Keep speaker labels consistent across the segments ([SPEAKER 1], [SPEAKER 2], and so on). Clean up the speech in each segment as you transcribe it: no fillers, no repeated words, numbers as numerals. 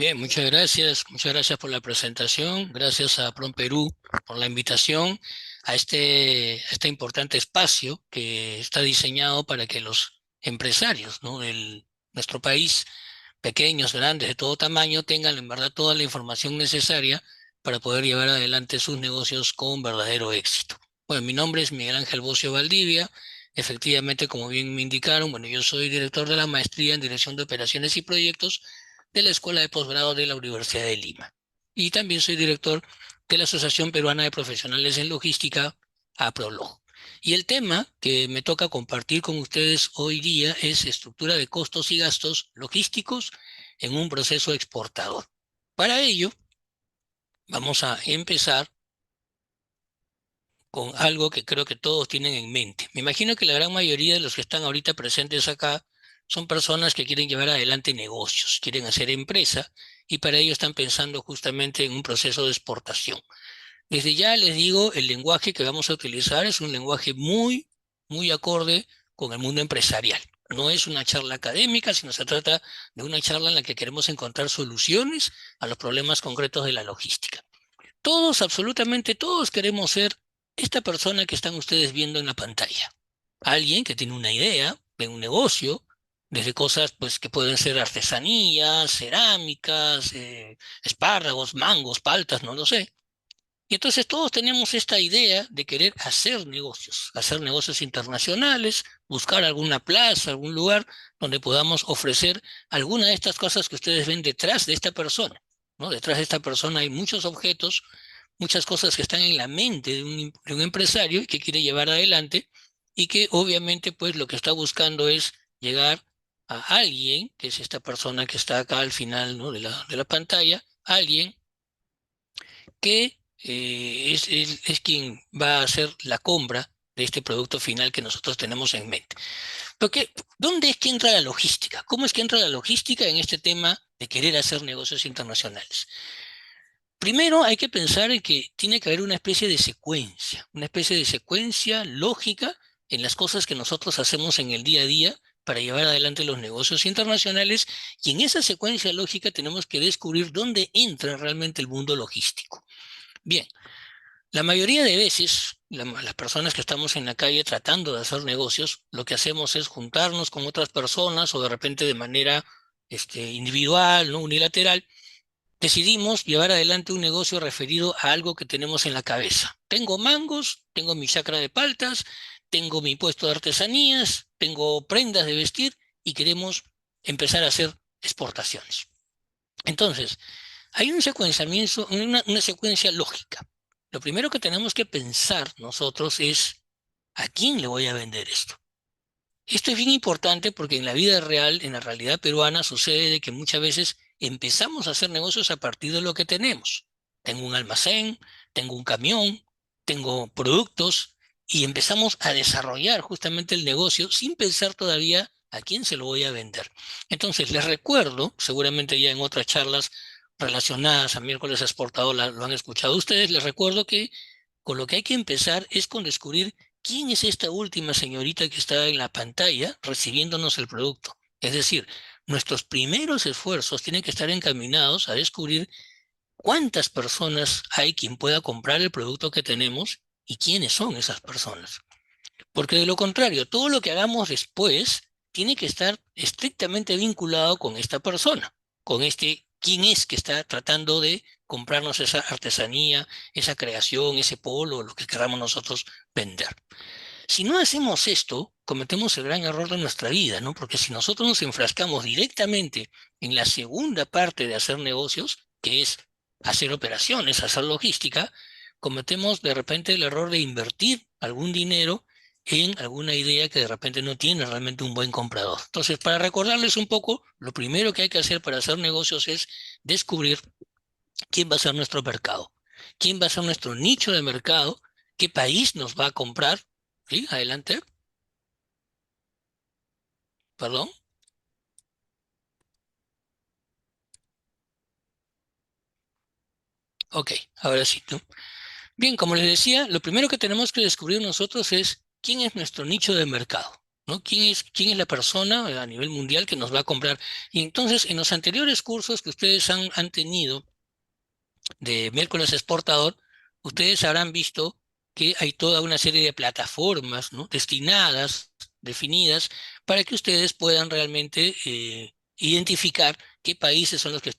[SPEAKER 1] Bien, muchas gracias por la presentación, gracias a Prom Perú por la invitación a este importante espacio que está diseñado para que los empresarios, ¿no?, de nuestro país, pequeños, grandes, de todo tamaño, tengan en verdad toda la información necesaria para poder llevar adelante sus negocios con verdadero éxito. Bueno, mi nombre es Miguel Ángel Bocio Valdivia. Efectivamente, como bien me indicaron, bueno, yo soy director de la maestría en Dirección de Operaciones y Proyectos de la Escuela de Posgrado de la Universidad de Lima. Y también soy director de la Asociación Peruana de Profesionales en Logística, APROLOG. Y el tema que me toca compartir con ustedes hoy día es estructura de costos y gastos logísticos en un proceso exportador. Para ello, vamos a empezar con algo que creo que todos tienen en mente. Me imagino que la gran mayoría de los que están ahorita presentes acá son personas que quieren llevar adelante negocios, quieren hacer empresa y para ello están pensando justamente en un proceso de exportación. Desde ya les digo, el lenguaje que vamos a utilizar es un lenguaje muy acorde con el mundo empresarial. No es una charla académica, sino se trata de una charla en la que queremos encontrar soluciones a los problemas concretos de la logística. Todos, absolutamente todos, queremos ser esta persona que están ustedes viendo en la pantalla. Alguien que tiene una idea de un negocio, desde cosas pues, que pueden ser artesanías, cerámicas, espárragos, mangos, paltas, no lo sé. Y entonces todos tenemos esta idea de querer hacer negocios internacionales, buscar alguna plaza, algún lugar donde podamos ofrecer alguna de estas cosas que ustedes ven detrás de esta persona, ¿no? Detrás de esta persona hay muchos objetos, muchas cosas que están en la mente de un empresario y que quiere llevar adelante y que obviamente pues lo que está buscando es llegar a alguien, que es esta persona que está acá al final, ¿no?, de la pantalla, alguien que es quien va a hacer la compra de este producto final que nosotros tenemos en mente. Porque, ¿dónde es que entra la logística? ¿Cómo es que entra la logística en este tema de querer hacer negocios internacionales? Primero hay que pensar en que tiene que haber una especie de secuencia lógica en las cosas que nosotros hacemos en el día a día para llevar adelante los negocios internacionales y en esa secuencia lógica tenemos que descubrir dónde entra realmente el mundo logístico. Bien, la mayoría de veces, las personas que estamos en la calle tratando de hacer negocios, lo que hacemos es juntarnos con otras personas o de repente de manera individual, ¿no?, unilateral, decidimos llevar adelante un negocio referido a algo que tenemos en la cabeza. Tengo mangos, tengo mi chacra de paltas, tengo mi puesto de artesanías, tengo prendas de vestir y queremos empezar a hacer exportaciones. Entonces, hay un secuenciamiento, una secuencia lógica. Lo primero que tenemos que pensar nosotros es, ¿a quién le voy a vender esto? Esto es bien importante porque en la vida real, en la realidad peruana, sucede de que muchas veces empezamos a hacer negocios a partir de lo que tenemos. Tengo un almacén, tengo un camión, tengo productos y empezamos a desarrollar justamente el negocio sin pensar todavía a quién se lo voy a vender. Entonces, les recuerdo, seguramente ya en otras charlas relacionadas a miércoles exportador lo han escuchado ustedes, les recuerdo que con lo que hay que empezar es con descubrir quién es esta última señorita que está en la pantalla recibiéndonos el producto. Es decir, nuestros primeros esfuerzos tienen que estar encaminados a descubrir cuántas personas hay quien pueda comprar el producto que tenemos y quiénes son esas personas. Porque de lo contrario, todo lo que hagamos después tiene que estar estrictamente vinculado con esta persona, con este quién es que está tratando de comprarnos esa artesanía, esa creación, ese polo, lo que queramos nosotros vender. Si no hacemos esto, cometemos el gran error de nuestra vida, ¿no? Porque si nosotros nos enfrascamos directamente en la segunda parte de hacer negocios, que es hacer operaciones, hacer logística, cometemos de repente el error de invertir algún dinero en alguna idea que de repente no tiene realmente un buen comprador. Entonces, para recordarles un poco, lo primero que hay que hacer para hacer negocios es descubrir quién va a ser nuestro mercado, quién va a ser nuestro nicho de mercado, qué país nos va a comprar. ¿Sí? Adelante. Perdón. Ok, ahora sí, ¿no? Bien, como les decía, lo primero que tenemos que descubrir nosotros es quién es nuestro nicho de mercado. ¿no? ¿Quién es la persona a nivel mundial que nos va a comprar? Y entonces, en los anteriores cursos que ustedes han tenido de miércoles exportador, ustedes habrán visto que hay toda una serie de plataformas, ¿no? Destinadas, definidas, para que ustedes puedan realmente identificar qué países son los que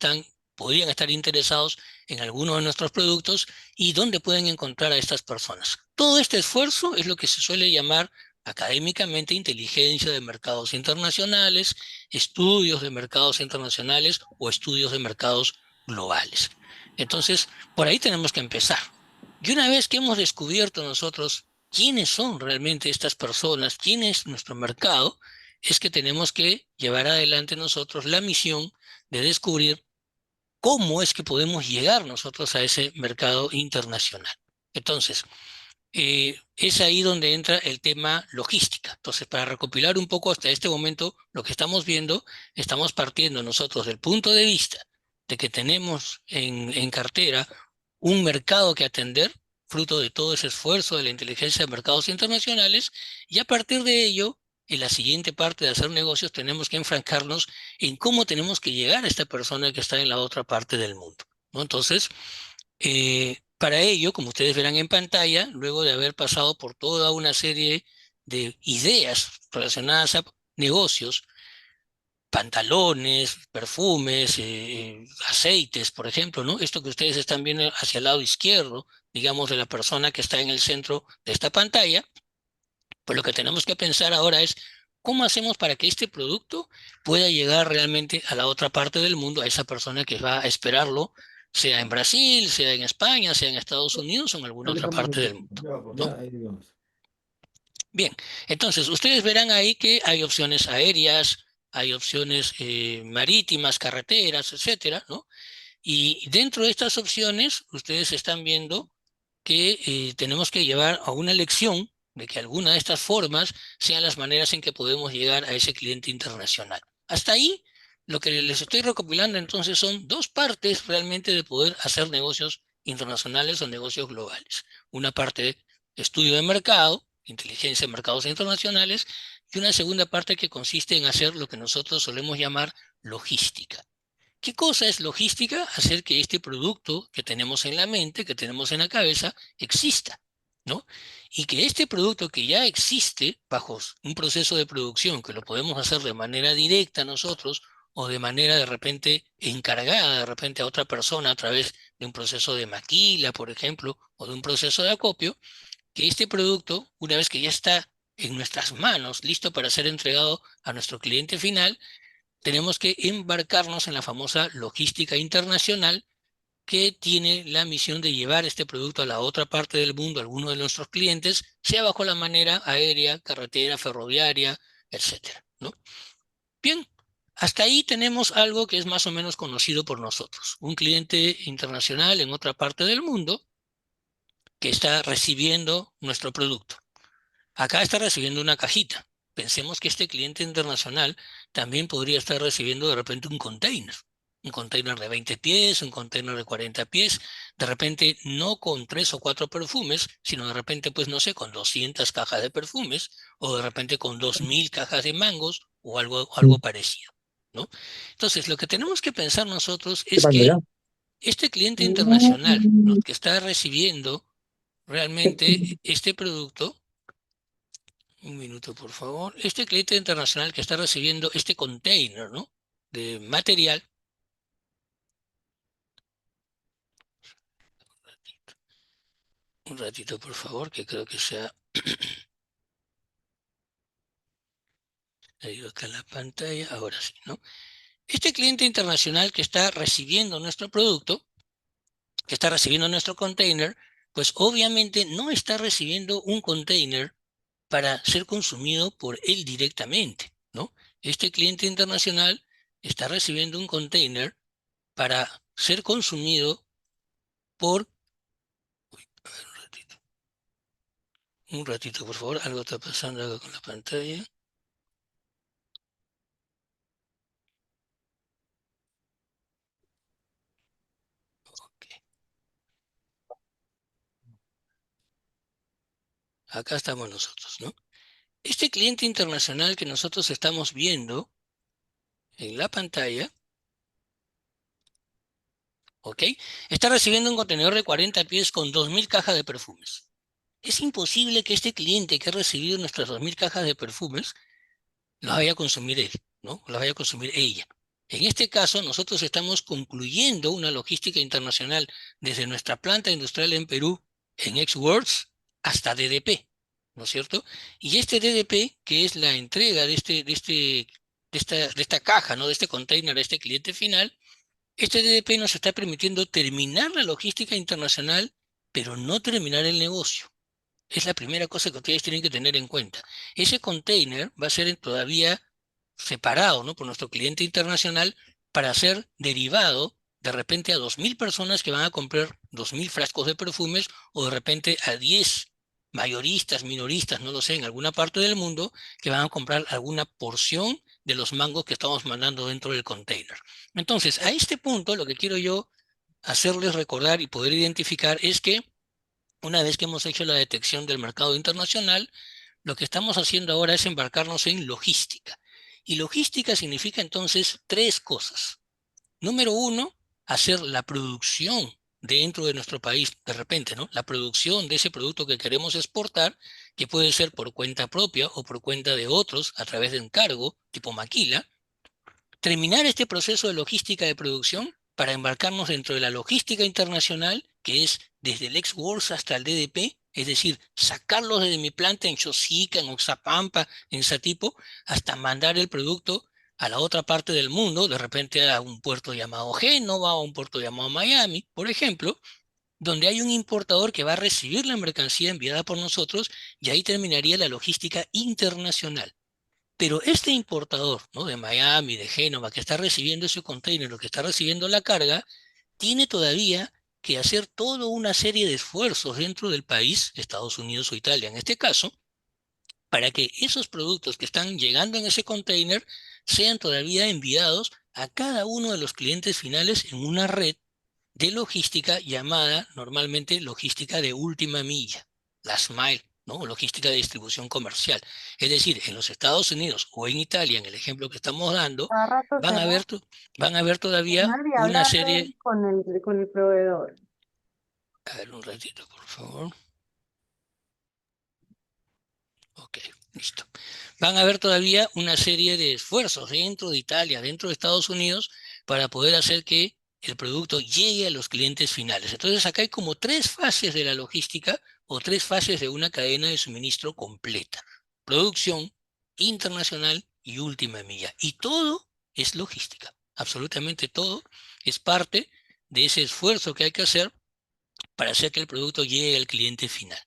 [SPEAKER 1] podrían estar interesados en alguno de nuestros productos y dónde pueden encontrar a estas personas. Todo este esfuerzo es lo que se suele llamar académicamente inteligencia de mercados internacionales, estudios de mercados internacionales o estudios de mercados globales. Entonces, por ahí tenemos que empezar. Y una vez que hemos descubierto nosotros quiénes son realmente estas personas, quién es nuestro mercado, es que tenemos que llevar adelante nosotros la misión de descubrir cómo es que podemos llegar nosotros a ese mercado internacional. Entonces, es ahí donde entra el tema logística. Entonces, para recopilar un poco hasta este momento lo que estamos viendo, estamos partiendo nosotros del punto de vista de que tenemos en cartera un mercado que atender, fruto de todo ese esfuerzo de la inteligencia de mercados internacionales, y a partir de ello, en la siguiente parte de hacer negocios, tenemos que enfrancarnos en cómo tenemos que llegar a esta persona que está en la otra parte del mundo, ¿no? Entonces, para ello, como ustedes verán en pantalla, luego de haber pasado por toda una serie de ideas relacionadas a negocios, pantalones, perfumes, aceites, por ejemplo, ¿no? Esto que ustedes están viendo hacia el lado izquierdo, digamos, de la persona que está en el centro de esta pantalla, pues lo que tenemos que pensar ahora es cómo hacemos para que este producto pueda llegar realmente a la otra parte del mundo, a esa persona que va a esperarlo, sea en Brasil, sea en España, sea en Estados Unidos o en alguna otra parte del mundo, ¿no?
[SPEAKER 2] Ya, ahí vamos.
[SPEAKER 1] Bien, entonces ustedes verán ahí que hay opciones aéreas, hay opciones marítimas, carreteras, etcétera, ¿no? Y dentro de estas opciones, ustedes están viendo que tenemos que llevar a una elección de que alguna de estas formas sean las maneras en que podemos llegar a ese cliente internacional. Hasta ahí, lo que les estoy recopilando entonces son dos partes realmente de poder hacer negocios internacionales o negocios globales. Una parte de estudio de mercado, inteligencia de mercados internacionales, y una segunda parte que consiste en hacer lo que nosotros solemos llamar logística. ¿Qué cosa es logística? Hacer que este producto que tenemos en la mente, que tenemos en la cabeza, exista, ¿no? Y que este producto que ya existe bajo un proceso de producción, que lo podemos hacer de manera directa nosotros o de manera de repente encargada de repente a otra persona a través de un proceso de maquila, por ejemplo, o de un proceso de acopio, que este producto, una vez que ya está en nuestras manos, listo para ser entregado a nuestro cliente final, tenemos que embarcarnos en la famosa logística internacional que tiene la misión de llevar este producto a la otra parte del mundo, a alguno de nuestros clientes, sea bajo la manera aérea, carretera, ferroviaria, etcétera, ¿no? Bien, hasta ahí tenemos algo que es más o menos conocido por nosotros. Un cliente internacional en otra parte del mundo que está recibiendo nuestro producto. Acá está recibiendo una cajita. Pensemos que este cliente internacional también podría estar recibiendo de repente un container de 20 pies, un container de 40 pies, de repente no con tres o cuatro perfumes, sino de repente, pues no sé, con 200 cajas de perfumes, o de repente con 2000 cajas de mangos, o algo parecido, ¿no? Entonces, lo que tenemos que pensar nosotros
[SPEAKER 2] ¿Qué
[SPEAKER 1] es
[SPEAKER 2] pasa
[SPEAKER 1] que
[SPEAKER 2] ya?
[SPEAKER 1] este cliente internacional, ¿no?, que está recibiendo realmente este producto. Un minuto, por favor. Este cliente internacional que está recibiendo este container, ¿no?, de material. Un ratito, por favor, que creo que se ha ido acá en la pantalla. Ahora sí, ¿no? Este cliente internacional que está recibiendo nuestro producto, que está recibiendo nuestro container, pues obviamente no está recibiendo un container para ser consumido por él directamente, ¿no? Este cliente internacional está recibiendo un container para ser consumido por. Un ratito, por favor, algo está pasando acá con la pantalla. Ok. Acá estamos nosotros, ¿no? Este cliente internacional que nosotros estamos viendo en la pantalla, ¿ok? Está recibiendo un contenedor de 40 pies con 2.000 cajas de perfumes. Es imposible que este cliente que ha recibido nuestras 2.000 cajas de perfumes las vaya a consumir él, ¿no? Las vaya a consumir ella. En este caso, nosotros estamos concluyendo una logística internacional desde nuestra planta industrial en Perú, en Xworks, hasta DDP, ¿no es cierto? Y este DDP, que es la entrega de esta caja, ¿no? De este container a este cliente final, este DDP nos está permitiendo terminar la logística internacional, pero no terminar el negocio. Es la primera cosa que ustedes tienen que tener en cuenta. Ese container va a ser todavía separado, ¿no? Por nuestro cliente internacional para ser derivado de repente a 2.000 personas que van a comprar 2.000 frascos de perfumes o de repente a 10 mayoristas, minoristas, no lo sé, en alguna parte del mundo que van a comprar alguna porción de los mangos que estamos mandando dentro del container. Entonces, a este punto lo que quiero yo hacerles recordar y poder identificar es que una vez que hemos hecho la detección del mercado internacional, lo que estamos haciendo ahora es embarcarnos en logística. Y logística significa entonces tres cosas. Número uno, hacer la producción dentro de nuestro país, de repente, ¿no? La producción de ese producto que queremos exportar, que puede ser por cuenta propia o por cuenta de otros a través de encargo, tipo maquila, terminar este proceso de logística de producción para embarcarnos dentro de la logística internacional, que es desde el ex-Works hasta el DDP, es decir, sacarlos desde mi planta en Chosica, en Oxapampa, en Satipo, hasta mandar el producto a la otra parte del mundo, de repente a un puerto llamado Génova o un puerto llamado Miami, por ejemplo, donde hay un importador que va a recibir la mercancía enviada por nosotros y ahí terminaría la logística internacional. Pero este importador, ¿no? De Miami, de Génova, que está recibiendo ese container o que está recibiendo la carga, tiene todavía que hacer toda una serie de esfuerzos dentro del país, Estados Unidos o Italia en este caso, para que esos productos que están llegando en ese container sean todavía enviados a cada uno de los clientes finales en una red de logística llamada normalmente logística de última milla, last mile, ¿no? Logística de distribución comercial. Es decir, en los Estados Unidos o en Italia, en el ejemplo que estamos dando,
[SPEAKER 2] Cada rato
[SPEAKER 1] van
[SPEAKER 2] se
[SPEAKER 1] a
[SPEAKER 2] va.
[SPEAKER 1] ver, van a ver todavía
[SPEAKER 2] Nadie
[SPEAKER 1] una
[SPEAKER 2] habla
[SPEAKER 1] serie.
[SPEAKER 2] con el proveedor.
[SPEAKER 1] A ver, un ratito, por favor. Ok, listo. Van a haber todavía una serie de esfuerzos dentro de Italia, dentro de Estados Unidos, para poder hacer que el producto llegue a los clientes finales. Entonces, acá hay como tres fases de la logística o tres fases de una cadena de suministro completa. Producción, internacional y última milla. Y todo es logística. Absolutamente todo es parte de ese esfuerzo que hay que hacer para hacer que el producto llegue al cliente final.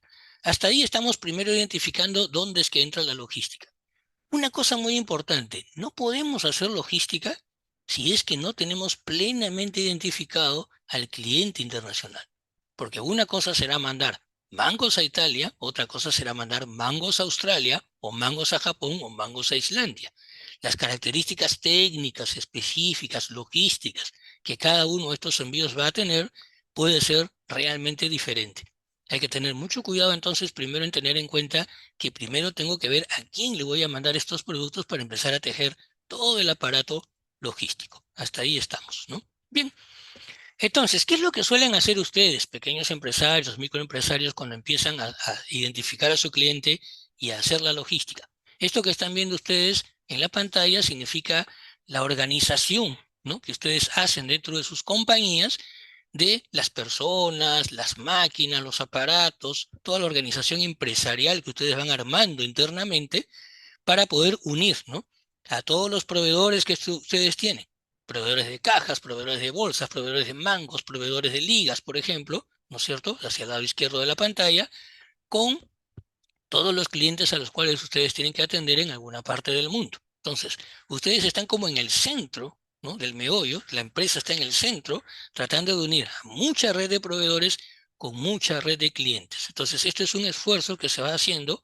[SPEAKER 1] Hasta ahí estamos primero identificando dónde es que entra la logística. Una cosa muy importante, no podemos hacer logística si es que no tenemos plenamente identificado al cliente internacional. Porque una cosa será mandar mangos a Italia, otra cosa será mandar mangos a Australia, o mangos a Japón, o mangos a Islandia. Las características técnicas, específicas, logísticas que cada uno de estos envíos va a tener puede ser realmente diferente. Hay que tener mucho cuidado entonces primero en tener en cuenta que primero tengo que ver a quién le voy a mandar estos productos para empezar a tejer todo el aparato logístico. Hasta ahí estamos, ¿no? Bien, entonces, ¿qué es lo que suelen hacer ustedes, pequeños empresarios, microempresarios, cuando empiezan a identificar a su cliente y a hacer la logística? Esto que están viendo ustedes en la pantalla significa la organización, ¿no? Que ustedes hacen dentro de sus compañías de las personas, las máquinas, los aparatos, toda la organización empresarial que ustedes van armando internamente para poder unir, ¿no? A todos los proveedores que ustedes tienen. Proveedores de cajas, proveedores de bolsas, proveedores de mangos, proveedores de ligas, por ejemplo, ¿no es cierto? Hacia el lado izquierdo de la pantalla, con todos los clientes a los cuales ustedes tienen que atender en alguna parte del mundo. Entonces, ustedes están como en el centro, ¿no? Del meollo, la empresa está en el centro, tratando de unir a mucha red de proveedores con mucha red de clientes. Entonces, esto es un esfuerzo que se va haciendo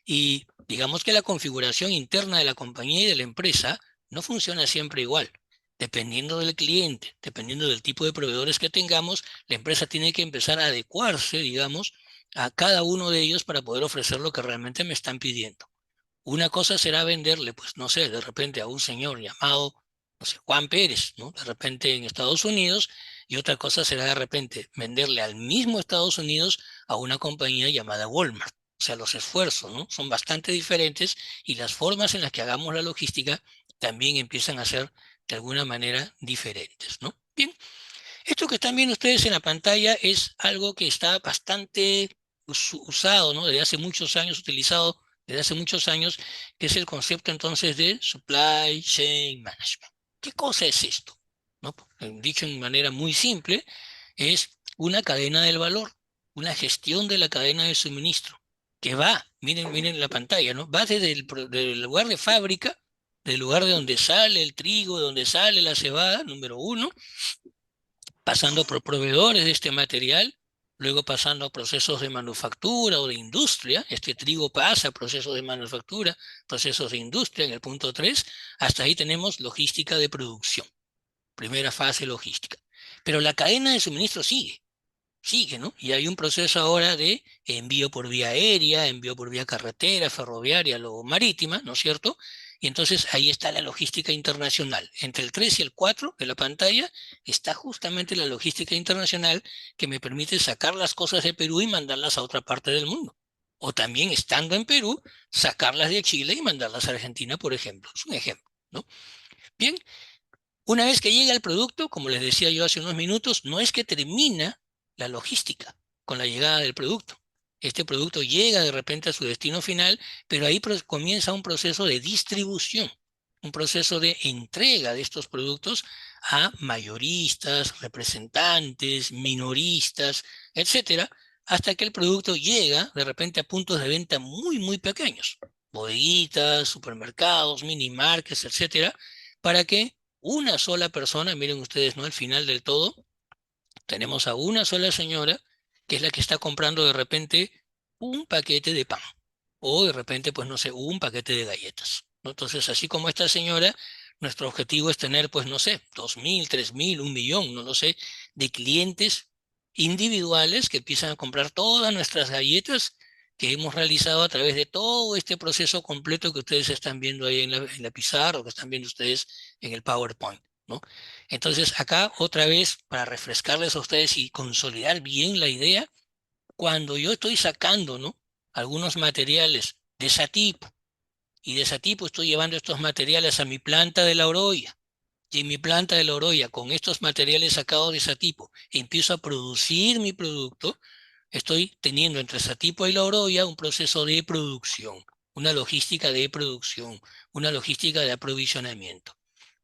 [SPEAKER 1] y digamos que la configuración interna de la compañía y de la empresa no funciona siempre igual. Dependiendo del cliente, dependiendo del tipo de proveedores que tengamos, la empresa tiene que empezar a adecuarse, digamos, a cada uno de ellos para poder ofrecer lo que realmente me están pidiendo. Una cosa será venderle, pues no sé, de repente a un señor llamado, no sé, Juan Pérez, ¿no? De repente en Estados Unidos, y otra cosa será de repente venderle al mismo Estados Unidos a una compañía llamada Walmart. O sea, los esfuerzos, ¿no? Son bastante diferentes y las formas en las que hagamos la logística también empiezan a ser de alguna manera diferentes, ¿no? Bien, esto que están viendo ustedes en la pantalla es algo que está bastante usado, ¿no? Desde hace muchos años, utilizado desde hace muchos años, que es el concepto entonces de Supply Chain Management. ¿Qué cosa es esto? ¿No? Dicho en manera muy simple, es una cadena del valor, una gestión de la cadena de suministro, que va, miren la pantalla, ¿no? Va desde del lugar de fábrica, del lugar de donde sale el trigo, de donde sale la cebada, número uno, pasando por proveedores de este material, luego pasando a procesos de manufactura o de industria. Este trigo pasa a procesos de manufactura, procesos de industria en el punto 3. Hasta ahí tenemos logística de producción, primera fase logística. Pero la cadena de suministro sigue, ¿no? Y hay un proceso ahora de envío por vía aérea, envío por vía carretera, ferroviaria o marítima, ¿no es cierto? Y entonces ahí está la logística internacional. Entre el 3 y el 4 de la pantalla está justamente la logística internacional que me permite sacar las cosas de Perú y mandarlas a otra parte del mundo. O también estando en Perú, sacarlas de Chile y mandarlas a Argentina, por ejemplo. Es un ejemplo, ¿no? Bien, una vez que llega el producto, como les decía yo hace unos minutos, no es que termina la logística con la llegada del producto. Este producto llega de repente a su destino final, pero ahí comienza un proceso de distribución, un proceso de entrega de estos productos a mayoristas, representantes, minoristas, etcétera, hasta que el producto llega de repente a puntos de venta muy, muy pequeños, bodeguitas, supermercados, mini markets, etcétera, para que una sola persona, miren ustedes, ¿no? Al final del todo, tenemos a una sola señora que es la que está comprando de repente un paquete de pan o de repente, pues no sé, un paquete de galletas, ¿no? Entonces, así como esta señora, nuestro objetivo es tener, pues no sé, 2.000, 3.000, 1.000.000, no lo sé, de clientes individuales que empiezan a comprar todas nuestras galletas que hemos realizado a través de todo este proceso completo que ustedes están viendo ahí en la pizarra o que están viendo ustedes en el PowerPoint, ¿no? Entonces, acá otra vez, para refrescarles a ustedes y consolidar bien la idea, cuando yo estoy sacando, ¿no? algunos materiales de Satipo, y de Satipo estoy llevando estos materiales a mi planta de La Oroya, y en mi planta de La Oroya, con estos materiales sacados de Satipo, empiezo a producir mi producto, estoy teniendo entre Satipo y La Oroya un proceso de producción, una logística de producción, una logística de aprovisionamiento.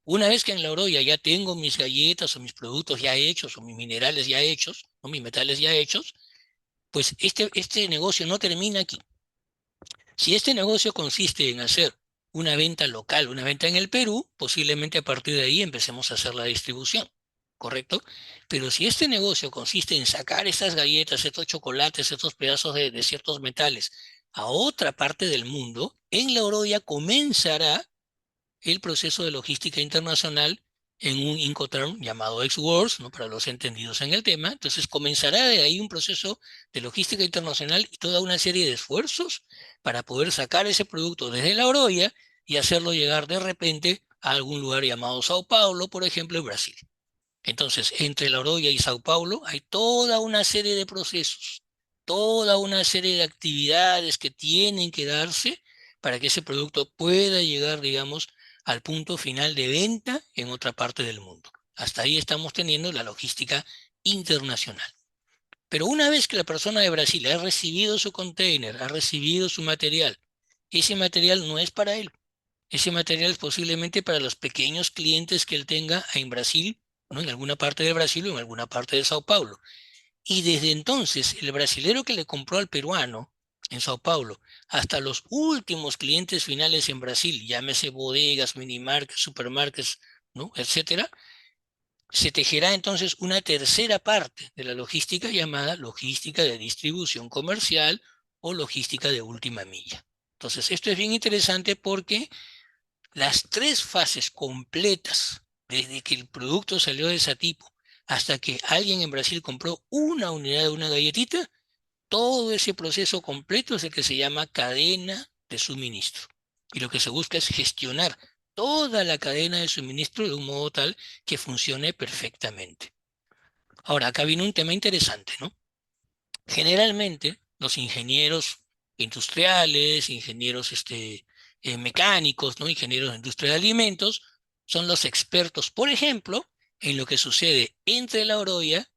[SPEAKER 1] Una vez que en La Oroya ya tengo mis galletas o mis productos ya hechos o mis minerales ya hechos o mis metales ya hechos, pues este negocio no termina aquí. Si este negocio consiste en hacer una venta local, una venta en el Perú, posiblemente a partir de ahí empecemos a hacer la distribución, ¿correcto? Pero si este negocio consiste en sacar estas galletas, estos chocolates, estos pedazos de ciertos metales a otra parte del mundo, en La Oroya comenzará el proceso de logística internacional en un Incoterm llamado X-Works, ¿no? Para los entendidos en el tema. Entonces comenzará de ahí un proceso de logística internacional y toda una serie de esfuerzos para poder sacar ese producto desde La Oroya y hacerlo llegar de repente a algún lugar llamado Sao Paulo, por ejemplo, en Brasil. Entonces, entre La Oroya y Sao Paulo hay toda una serie de procesos, toda una serie de actividades que tienen que darse para que ese producto pueda llegar, digamos, al punto final de venta en otra parte del mundo. Hasta ahí estamos teniendo la logística internacional. Pero una vez que la persona de Brasil ha recibido su container, ha recibido su material, ese material no es para él. Ese material es posiblemente para los pequeños clientes que él tenga en Brasil, ¿no? En alguna parte de Brasil o en alguna parte de Sao Paulo. Y desde entonces, el brasilero que le compró al peruano en Sao Paulo, hasta los últimos clientes finales en Brasil, llámese bodegas, minimarkets, supermarkets, ¿no? etcétera, se tejerá entonces una tercera parte de la logística llamada logística de distribución comercial o logística de última milla. Entonces, esto es bien interesante porque las tres fases completas, desde que el producto salió de Satipo hasta que alguien en Brasil compró una unidad de una galletita, todo ese proceso completo es el que se llama cadena de suministro. Y lo que se busca es gestionar toda la cadena de suministro de un modo tal que funcione perfectamente. Ahora, acá viene un tema interesante, ¿no? Generalmente, los ingenieros industriales, ingenieros mecánicos, ¿no? Ingenieros de industria de alimentos, son los expertos, por ejemplo, en lo que sucede entre la orolla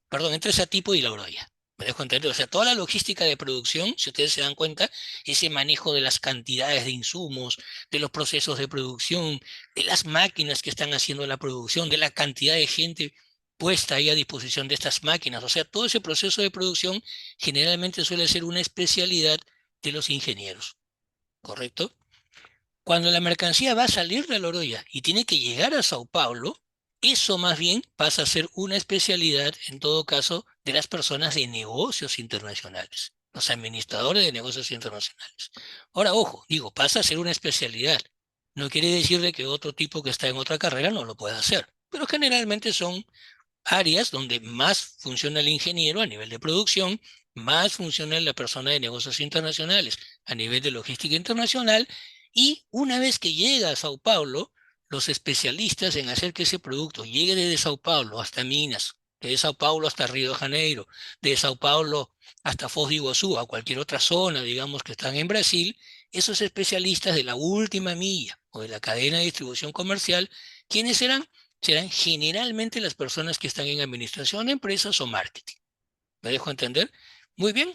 [SPEAKER 1] perdón, entre ese tipo y la orolla. Me dejo entender, o sea, toda la logística de producción, si ustedes se dan cuenta, ese manejo de las cantidades de insumos, de los procesos de producción, de las máquinas que están haciendo la producción, de la cantidad de gente puesta ahí a disposición de estas máquinas, o sea, todo ese proceso de producción generalmente suele ser una especialidad de los ingenieros, ¿correcto? Cuando la mercancía va a salir de La Oroya y tiene que llegar a Sao Paulo, eso más bien pasa a ser una especialidad, en todo caso, de las personas de negocios internacionales, los administradores de negocios internacionales. Ahora, ojo, digo, pasa a ser una especialidad. No quiere decir de que otro tipo que está en otra carrera no lo pueda hacer, pero generalmente son áreas donde más funciona el ingeniero a nivel de producción, más funciona la persona de negocios internacionales a nivel de logística internacional, y una vez que llega a Sao Paulo, los especialistas en hacer que ese producto llegue desde Sao Paulo hasta Minas, de Sao Paulo hasta Río de Janeiro, de Sao Paulo hasta Foz de Iguazú, a cualquier otra zona, digamos, que están en Brasil, esos especialistas de la última milla o de la cadena de distribución comercial, ¿quiénes serán generalmente las personas que están en administración de empresas o marketing? ¿Me dejo entender? Muy bien.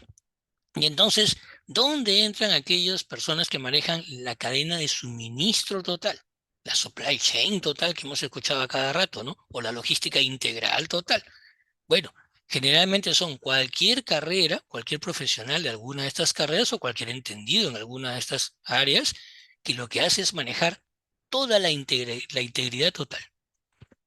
[SPEAKER 1] Y entonces, ¿dónde entran aquellas personas que manejan la cadena de suministro total? La supply chain total que hemos escuchado a cada rato, ¿no? O la logística integral total. Bueno, generalmente son cualquier carrera, cualquier profesional de alguna de estas carreras o cualquier entendido en alguna de estas áreas que lo que hace es manejar toda la integridad total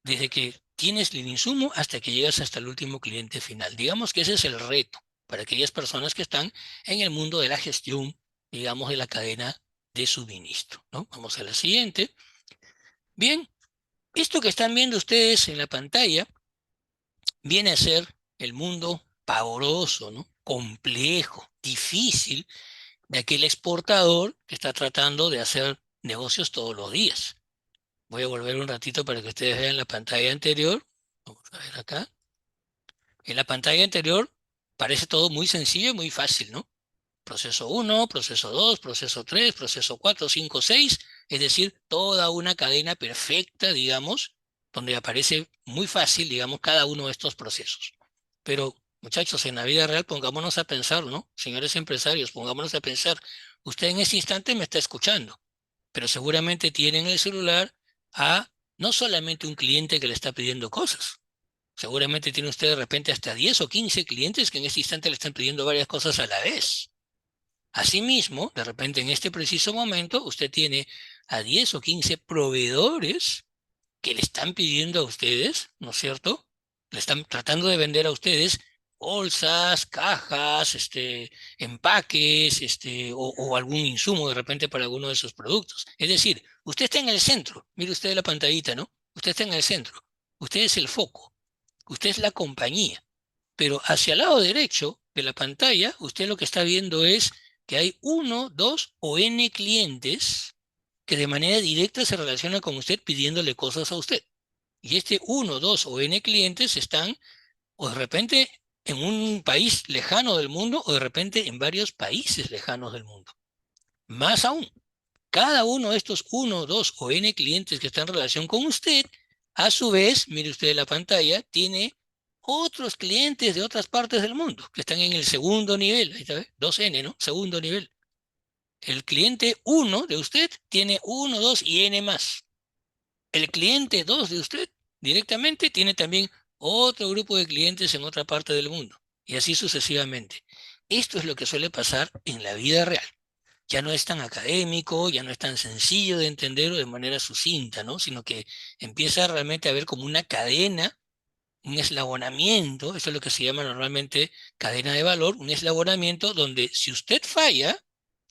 [SPEAKER 1] desde que tienes el insumo hasta que llegas hasta el último cliente final. Digamos que ese es el reto para aquellas personas que están en el mundo de la gestión, digamos, de la cadena de suministro, ¿no? Vamos a la siguiente. Bien, esto que están viendo ustedes en la pantalla viene a ser el mundo pavoroso, ¿no? Complejo, difícil de aquel exportador que está tratando de hacer negocios todos los días. Voy a volver un ratito para que ustedes vean la pantalla anterior. Vamos a ver acá. En la pantalla anterior parece todo muy sencillo y muy fácil, ¿no? Proceso uno, proceso 2, proceso 3, proceso 4, 5, 6, es decir, toda una cadena perfecta, digamos, donde aparece muy fácil, digamos, cada uno de estos procesos. Pero, muchachos, en la vida real pongámonos a pensar, ¿no? Señores empresarios, pongámonos a pensar. Usted en ese instante me está escuchando, pero seguramente tiene en el celular a no solamente un cliente que le está pidiendo cosas. Seguramente tiene usted de repente hasta 10 o 15 clientes que en este instante le están pidiendo varias cosas a la vez. Asimismo, de repente en este preciso momento, usted tiene a 10 o 15 proveedores que le están pidiendo a ustedes, ¿no es cierto? Le están tratando de vender a ustedes bolsas, cajas, empaques, o algún insumo de repente para alguno de sus productos. Es decir, usted está en el centro. Mire usted la pantallita, ¿no? Usted está en el centro. Usted es el foco. Usted es la compañía. Pero hacia el lado derecho de la pantalla, usted lo que está viendo es que hay uno, dos o n clientes que de manera directa se relacionan con usted pidiéndole cosas a usted. Y este uno, dos o n clientes están o de repente en un país lejano del mundo o de repente en varios países lejanos del mundo. Más aún, cada uno de estos uno, dos o n clientes que están en relación con usted, a su vez, mire usted la pantalla, tiene otros clientes de otras partes del mundo que están en el segundo nivel, ahí está, ¿ve? 2N, ¿no? Segundo nivel. El cliente uno de usted tiene uno, 2 y N más. El cliente 2 de usted directamente tiene también otro grupo de clientes en otra parte del mundo. Y así sucesivamente. Esto es lo que suele pasar en la vida real. Ya no es tan académico, ya no es tan sencillo de entenderlo de manera sucinta, ¿no? Sino que empieza realmente a ver como una cadena, un eslabonamiento, eso es lo que se llama normalmente cadena de valor, un eslabonamiento donde si usted falla,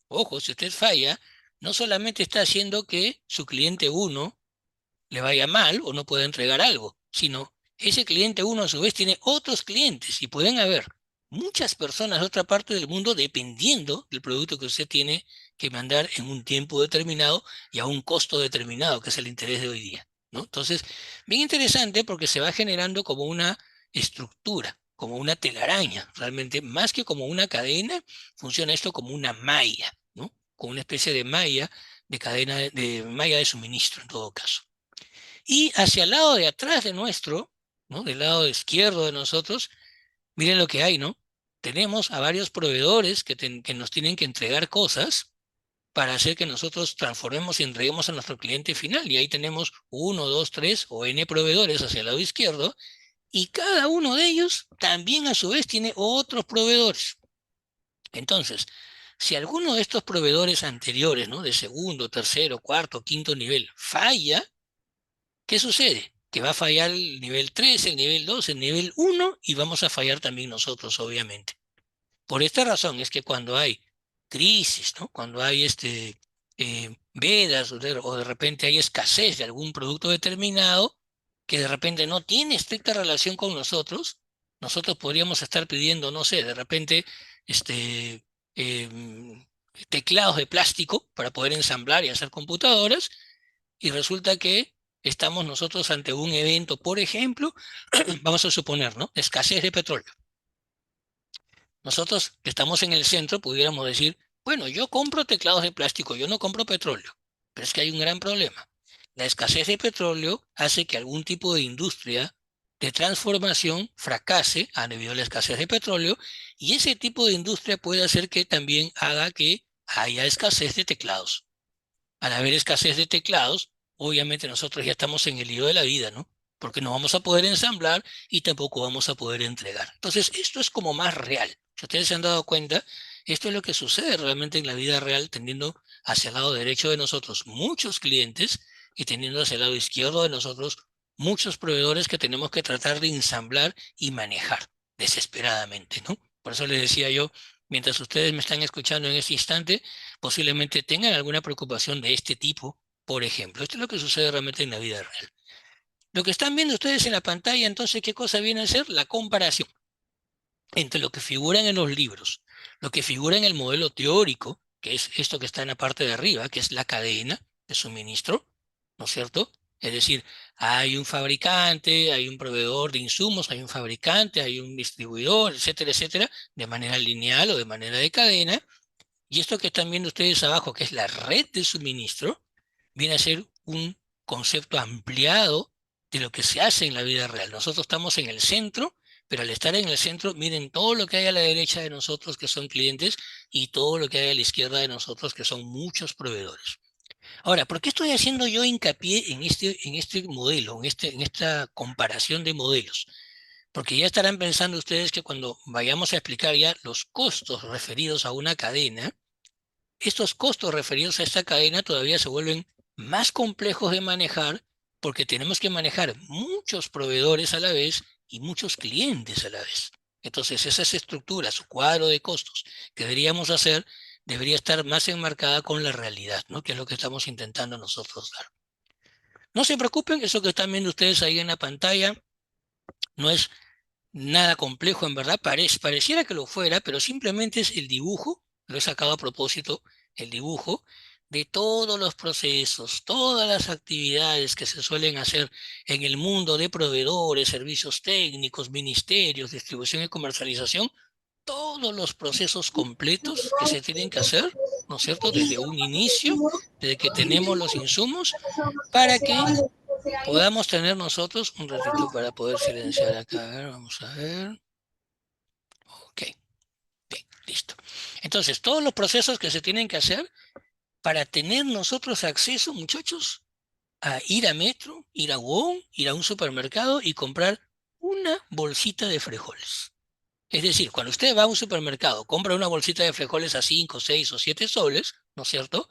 [SPEAKER 1] ojo, si usted falla, no solamente está haciendo que su cliente uno le vaya mal o no pueda entregar algo, sino ese cliente uno a su vez tiene otros clientes y pueden haber muchas personas de otra parte del mundo dependiendo del producto que usted tiene que mandar en un tiempo determinado y a un costo determinado, que es el interés de hoy día, ¿no? Entonces, bien interesante porque se va generando como una estructura, como una telaraña, realmente, más que como una cadena, funciona esto como una malla, ¿no? Como una especie de malla, de cadena, de malla de suministro en todo caso. Y hacia el lado de atrás de nuestro, ¿no? Del lado izquierdo de nosotros, miren lo que hay, ¿no? Tenemos a varios proveedores que nos tienen que entregar cosas para hacer que nosotros transformemos y entreguemos a nuestro cliente final. Y ahí tenemos uno, dos, tres o n proveedores hacia el lado izquierdo, y cada uno de ellos también a su vez tiene otros proveedores. Entonces, si alguno de estos proveedores anteriores, ¿no? De segundo, tercero, cuarto, quinto nivel falla, ¿qué sucede? Que va a fallar el nivel 3, el nivel 2, el nivel uno, y vamos a fallar también nosotros, obviamente. Por esta razón es que cuando hay crisis, ¿no? Cuando hay vedas o de repente hay escasez de algún producto determinado que de repente no tiene estricta relación con nosotros podríamos estar pidiendo, no sé, de repente em, teclados de plástico para poder ensamblar y hacer computadoras, y resulta que estamos nosotros ante un evento, por ejemplo, vamos a suponer, ¿no? Escasez de petróleo. Nosotros que estamos en el centro pudiéramos decir, bueno, yo compro teclados de plástico, yo no compro petróleo. Pero es que hay un gran problema. La escasez de petróleo hace que algún tipo de industria de transformación fracase debido a la escasez de petróleo, y ese tipo de industria puede hacer que también haga que haya escasez de teclados. Al haber escasez de teclados, obviamente nosotros ya estamos en el lío de la vida, ¿no? Porque no vamos a poder ensamblar y tampoco vamos a poder entregar. Entonces, esto es como más real. Si ustedes se han dado cuenta, esto es lo que sucede realmente en la vida real, teniendo hacia el lado derecho de nosotros muchos clientes y teniendo hacia el lado izquierdo de nosotros muchos proveedores que tenemos que tratar de ensamblar y manejar desesperadamente, ¿no? Por eso les decía yo, mientras ustedes me están escuchando en este instante, posiblemente tengan alguna preocupación de este tipo, por ejemplo. Esto es lo que sucede realmente en la vida real. Lo que están viendo ustedes en la pantalla, entonces, ¿qué cosa viene a ser? La comparación entre lo que figura en los libros, lo que figura en el modelo teórico, que es esto que está en la parte de arriba, que es la cadena de suministro, ¿no es cierto? Es decir, hay un fabricante, hay un proveedor de insumos, hay un fabricante, hay un distribuidor, etcétera, etcétera, de manera lineal o de manera de cadena. Y esto que están viendo ustedes abajo, que es la red de suministro, viene a ser un concepto ampliado de lo que se hace en la vida real. Nosotros estamos en el centro, pero al estar en el centro, miren todo lo que hay a la derecha de nosotros, que son clientes, y todo lo que hay a la izquierda de nosotros, que son muchos proveedores. Ahora, ¿por qué estoy haciendo yo hincapié en este modelo, en esta comparación de modelos? Porque ya estarán pensando ustedes que cuando vayamos a explicar ya los costos referidos a una cadena, estos costos referidos a esta cadena todavía se vuelven más complejos de manejar, porque tenemos que manejar muchos proveedores a la vez y muchos clientes a la vez. Entonces, esas estructuras, su cuadro de costos que deberíamos hacer, debería estar más enmarcada con la realidad, ¿no? Que es lo que estamos intentando nosotros dar. No se preocupen, eso que están viendo ustedes ahí en la pantalla no es nada complejo, en verdad, pareciera que lo fuera, pero simplemente es el dibujo, lo he sacado a propósito, el dibujo de todos los procesos, todas las actividades que se suelen hacer en el mundo de proveedores, servicios técnicos, ministerios, distribución y comercialización, todos los procesos completos que se tienen que hacer, ¿no es cierto? Desde un inicio, desde que tenemos los insumos, para que podamos tener nosotros un ratito para poder silenciar acá. A ver, vamos a ver. Ok, bien, listo. Entonces, todos los procesos que se tienen que hacer para tener nosotros acceso, muchachos, a ir a Metro, ir a Wong, ir a un supermercado y comprar una bolsita de frijoles. Es decir, cuando usted va a un supermercado, compra una bolsita de frijoles a 5, 6 o 7 soles, ¿no es cierto?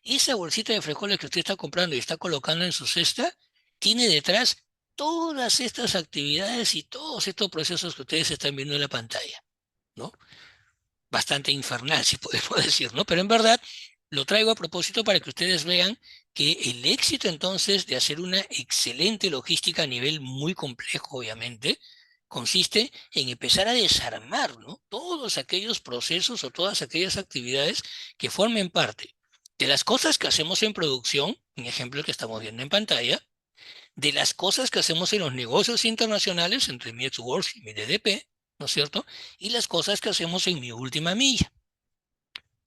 [SPEAKER 1] Esa bolsita de frijoles que usted está comprando y está colocando en su cesta, tiene detrás todas estas actividades y todos estos procesos que ustedes están viendo en la pantalla, ¿no? Bastante infernal, si podemos decir, ¿no? Pero en verdad lo traigo a propósito para que ustedes vean que el éxito entonces de hacer una excelente logística a nivel muy complejo, obviamente, consiste en empezar a desarmar, ¿no?, todos aquellos procesos o todas aquellas actividades que formen parte de las cosas que hacemos en producción, en ejemplo que estamos viendo en pantalla, de las cosas que hacemos en los negocios internacionales entre mi Works y mi DDP, ¿no es cierto? Y las cosas que hacemos en mi última milla.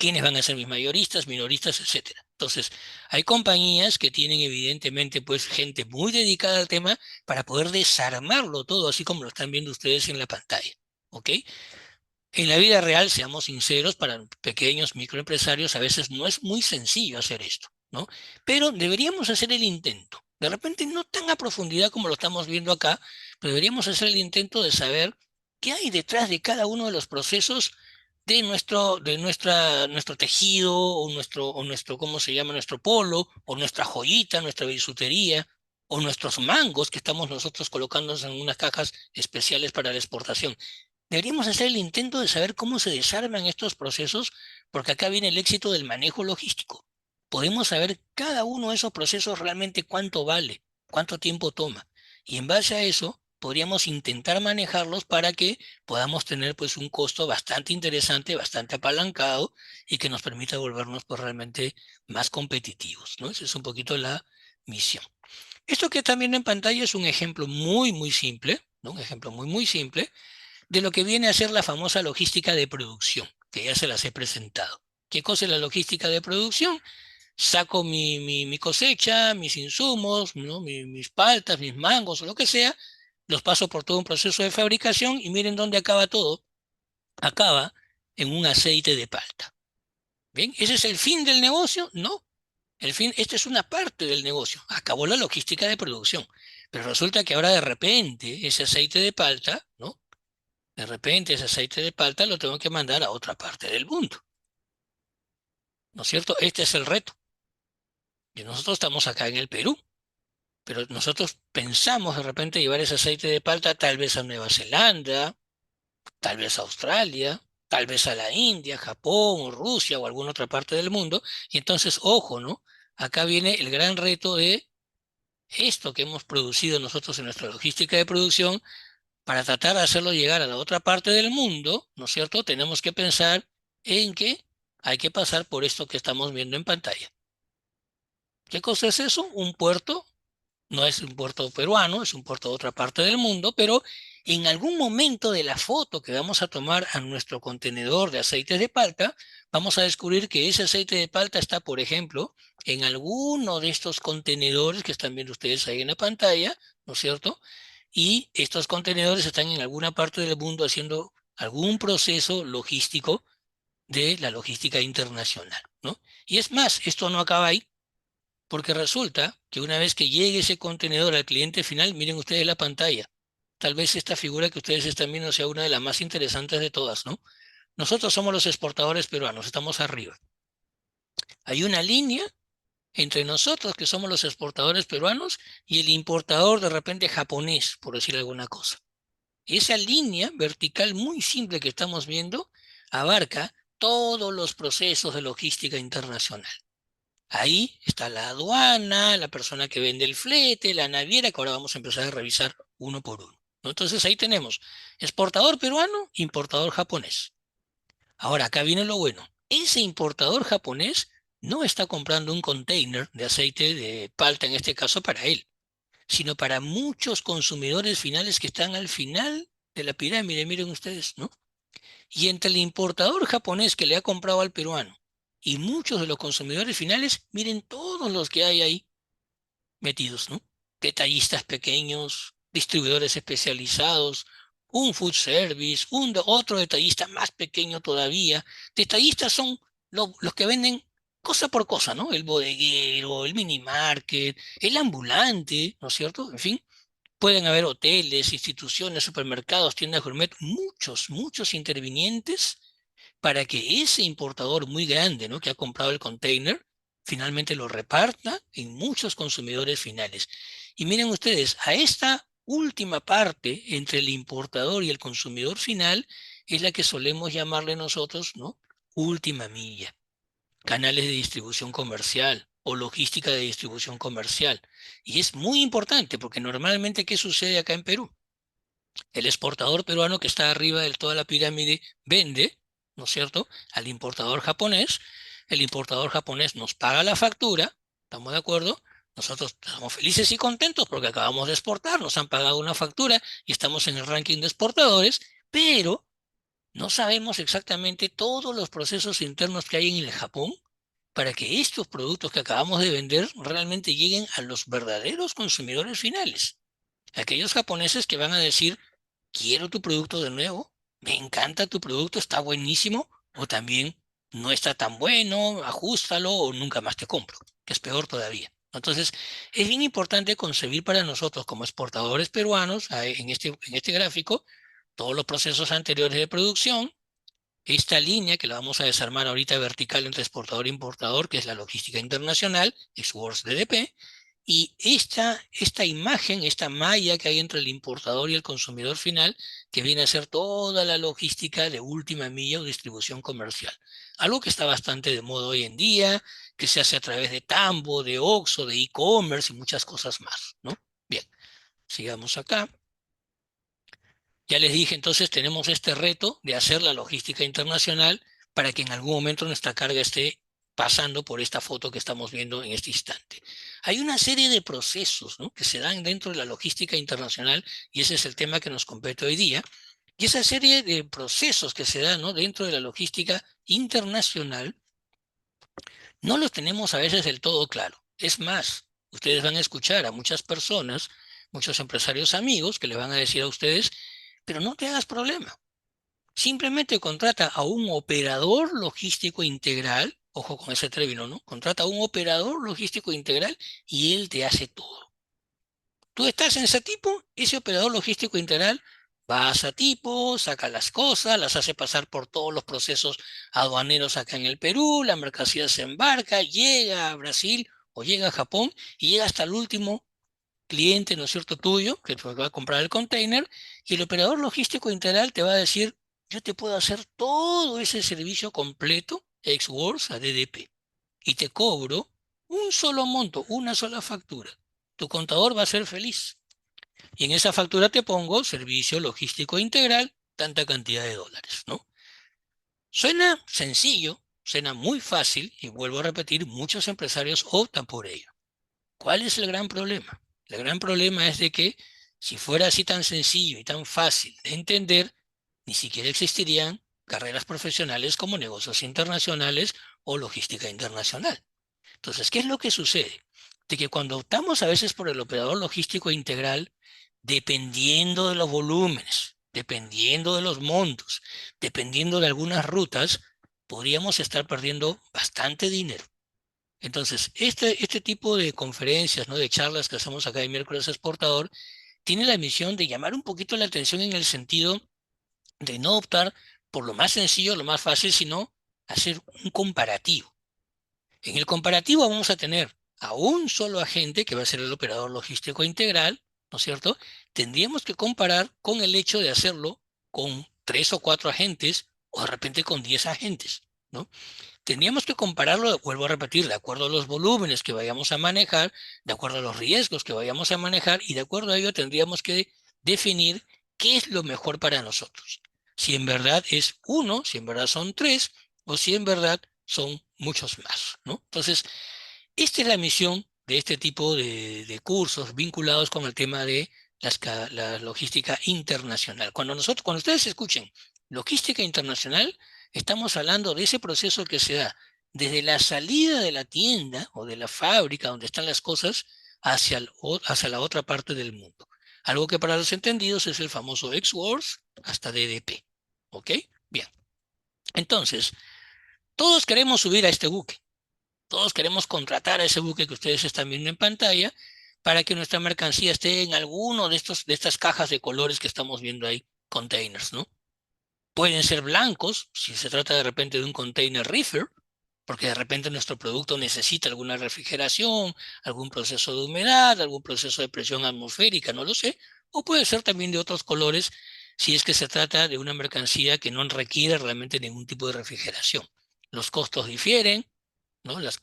[SPEAKER 1] ¿Quiénes van a ser mis mayoristas, minoristas, etcétera? Entonces, hay compañías que tienen evidentemente pues gente muy dedicada al tema para poder desarmarlo todo, así como lo están viendo ustedes en la pantalla. ¿Ok? En la vida real, seamos sinceros, para pequeños microempresarios a veces no es muy sencillo hacer esto, ¿no? Pero deberíamos hacer el intento. De repente no tan a profundidad como lo estamos viendo acá, pero deberíamos hacer el intento de saber qué hay detrás de cada uno de los procesos de nuestro tejido o nuestro, ¿cómo se llama? Nuestro polo, o nuestra joyita, nuestra bisutería, o nuestros mangos que estamos nosotros colocándonos en unas cajas especiales para la exportación. Deberíamos hacer el intento de saber cómo se desarman estos procesos, porque acá viene el éxito del manejo logístico. Podemos saber cada uno de esos procesos realmente cuánto vale, cuánto tiempo toma. Y en base a eso, podríamos intentar manejarlos para que podamos tener pues un costo bastante interesante, bastante apalancado y que nos permita volvernos pues realmente más competitivos, ¿no? Esa es un poquito la misión. Esto que están viendo en pantalla es un ejemplo muy, muy simple, ¿no? Un ejemplo muy, muy simple de lo que viene a ser la famosa logística de producción, que ya se las he presentado. ¿Qué cosa es la logística de producción? Saco mi cosecha, mis insumos, ¿no?, mis paltas, mis mangos o lo que sea, los paso por todo un proceso de fabricación y miren dónde acaba todo. Acaba en un aceite de palta. ¿Bien? ¿Ese es el fin del negocio? No. Esta es una parte del negocio. Acabó la logística de producción. Pero resulta que ahora de repente ese aceite de palta, ¿no?, de repente ese aceite de palta lo tengo que mandar a otra parte del mundo, ¿no es cierto? Este es el reto. Y nosotros estamos acá en el Perú, pero nosotros pensamos de repente llevar ese aceite de palta tal vez a Nueva Zelanda, tal vez a Australia, tal vez a la India, Japón, o Rusia o alguna otra parte del mundo. Y entonces, ojo, ¿no? Acá viene el gran reto de esto que hemos producido nosotros en nuestra logística de producción. Para tratar de hacerlo llegar a la otra parte del mundo, ¿no es cierto? Tenemos que pensar en que hay que pasar por esto que estamos viendo en pantalla. ¿Qué cosa es eso? Un puerto. No es un puerto peruano, es un puerto de otra parte del mundo, pero en algún momento de la foto que vamos a tomar a nuestro contenedor de aceite de palta, vamos a descubrir que ese aceite de palta está, por ejemplo, en alguno de estos contenedores que están viendo ustedes ahí en la pantalla, ¿no es cierto? Y estos contenedores están en alguna parte del mundo haciendo algún proceso logístico de la logística internacional, ¿no? Y es más, esto no acaba ahí, porque resulta que una vez que llegue ese contenedor al cliente final, miren ustedes la pantalla. Tal vez esta figura que ustedes están viendo sea una de las más interesantes de todas, ¿no? Nosotros somos los exportadores peruanos, estamos arriba. Hay una línea entre nosotros, que somos los exportadores peruanos, y el importador de repente japonés, por decir alguna cosa. Esa línea vertical muy simple que estamos viendo abarca todos los procesos de logística internacional. Ahí está la aduana, la persona que vende el flete, la naviera, que ahora vamos a empezar a revisar uno por uno, ¿no? Entonces ahí tenemos exportador peruano, importador japonés. Ahora acá viene lo bueno. Ese importador japonés no está comprando un container de aceite de palta, en este caso para él, sino para muchos consumidores finales que están al final de la pirámide, miren ustedes, ¿no? Y entre el importador japonés que le ha comprado al peruano y muchos de los consumidores finales, miren todos los que hay ahí metidos, ¿no? Detallistas pequeños, distribuidores especializados, un food service, otro detallista más pequeño todavía. Detallistas son los que venden cosa por cosa, ¿no? El bodeguero, el mini market, el ambulante, ¿no es cierto? En fin, pueden haber hoteles, instituciones, supermercados, tiendas gourmet, muchos, muchos intervinientes para que ese importador muy grande, ¿no?, que ha comprado el container, finalmente lo reparta en muchos consumidores finales. Y miren ustedes, a esta última parte entre el importador y el consumidor final es la que solemos llamarle nosotros, ¿no?, última milla, canales de distribución comercial o logística de distribución comercial. Y es muy importante porque normalmente, ¿qué sucede acá en Perú? El exportador peruano que está arriba de toda la pirámide vende, ¿no es cierto?, al importador japonés. El importador japonés nos paga la factura, ¿estamos de acuerdo? Nosotros estamos felices y contentos porque acabamos de exportar, nos han pagado una factura y estamos en el ranking de exportadores, pero no sabemos exactamente todos los procesos internos que hay en el Japón para que estos productos que acabamos de vender realmente lleguen a los verdaderos consumidores finales. Aquellos japoneses que van a decir, quiero tu producto de nuevo, me encanta tu producto, está buenísimo, o también no está tan bueno, ajustalo o nunca más te compro, que es peor todavía. Entonces, es bien importante concebir para nosotros como exportadores peruanos, en este gráfico, todos los procesos anteriores de producción, esta línea que la vamos a desarmar ahorita vertical entre exportador e importador, que es la logística internacional, es Words DDP, y esta imagen, esta malla que hay entre el importador y el consumidor final, que viene a ser toda la logística de última milla o distribución comercial. Algo que está bastante de moda hoy en día, que se hace a través de Tambo, de Oxxo, de e-commerce y muchas cosas más, ¿no? Bien, sigamos acá. Ya les dije, entonces tenemos este reto de hacer la logística internacional para que en algún momento nuestra carga esté pasando por esta foto que estamos viendo en este instante. Hay una serie de procesos, ¿no?, que se dan dentro de la logística internacional y ese es el tema que nos compete hoy día. Y esa serie de procesos que se dan, ¿no?, dentro de la logística internacional no los tenemos a veces del todo claro. Es más, ustedes van a escuchar a muchas personas, muchos empresarios amigos que le van a decir a ustedes, pero no te hagas problema. Simplemente contrata a un operador logístico integral, ojo con ese término, ¿no? Contrata a un operador logístico integral y él te hace todo. Tú estás en Satipo, ese operador logístico integral va a Satipo, saca las cosas, las hace pasar por todos los procesos aduaneros acá en el Perú, la mercancía se embarca, llega a Brasil o llega a Japón y llega hasta el último cliente, ¿no es cierto?, tuyo, que te va a comprar el container, y el operador logístico integral te va a decir, yo te puedo hacer todo ese servicio completo, ex-works a DDP, y te cobro un solo monto, una sola factura. Tu contador va a ser feliz. Y en esa factura te pongo servicio logístico integral, tanta cantidad de dólares, ¿no? Suena sencillo, suena muy fácil, y vuelvo a repetir, muchos empresarios optan por ello. ¿Cuál es el gran problema? El gran problema es de que si fuera así tan sencillo y tan fácil de entender, ni siquiera existirían carreras profesionales como negocios internacionales o logística internacional. Entonces, ¿qué es lo que sucede? De que cuando optamos a veces por el operador logístico integral, dependiendo de los volúmenes, dependiendo de los montos, dependiendo de algunas rutas, podríamos estar perdiendo bastante dinero. Entonces, este tipo de conferencias, ¿no?, de charlas que hacemos acá en Miércoles Exportador, tiene la misión de llamar un poquito la atención en el sentido de no optar por lo más sencillo, lo más fácil, sino hacer un comparativo. En el comparativo vamos a tener a un solo agente, que va a ser el operador logístico integral, ¿no es cierto? Tendríamos que comparar con el hecho de hacerlo con 3 o 4 agentes o de repente con 10 agentes, ¿no? Tendríamos que compararlo, vuelvo a repetir, de acuerdo a los volúmenes que vayamos a manejar, de acuerdo a los riesgos que vayamos a manejar y de acuerdo a ello tendríamos que definir qué es lo mejor para nosotros. Si en verdad es uno, si en verdad son tres o si en verdad son muchos más, ¿no? Entonces, esta es la misión de este tipo de cursos vinculados con el tema de la logística internacional. Cuando ustedes escuchen logística internacional, estamos hablando de ese proceso que se da desde la salida de la tienda o de la fábrica donde están las cosas hacia la otra parte del mundo. Algo que para los entendidos es el famoso ex-works hasta DDP. ¿Ok? Bien. Entonces, todos queremos subir a este buque. Todos queremos contratar a ese buque que ustedes están viendo en pantalla para que nuestra mercancía esté en alguno de estas cajas de colores que estamos viendo ahí, containers, ¿no? Pueden ser blancos, si se trata de repente de un container reefer, porque de repente nuestro producto necesita alguna refrigeración, algún proceso de humedad, algún proceso de presión atmosférica, no lo sé, o puede ser también de otros colores si es que se trata de una mercancía que no requiere realmente ningún tipo de refrigeración. Los costos difieren, ¿no? La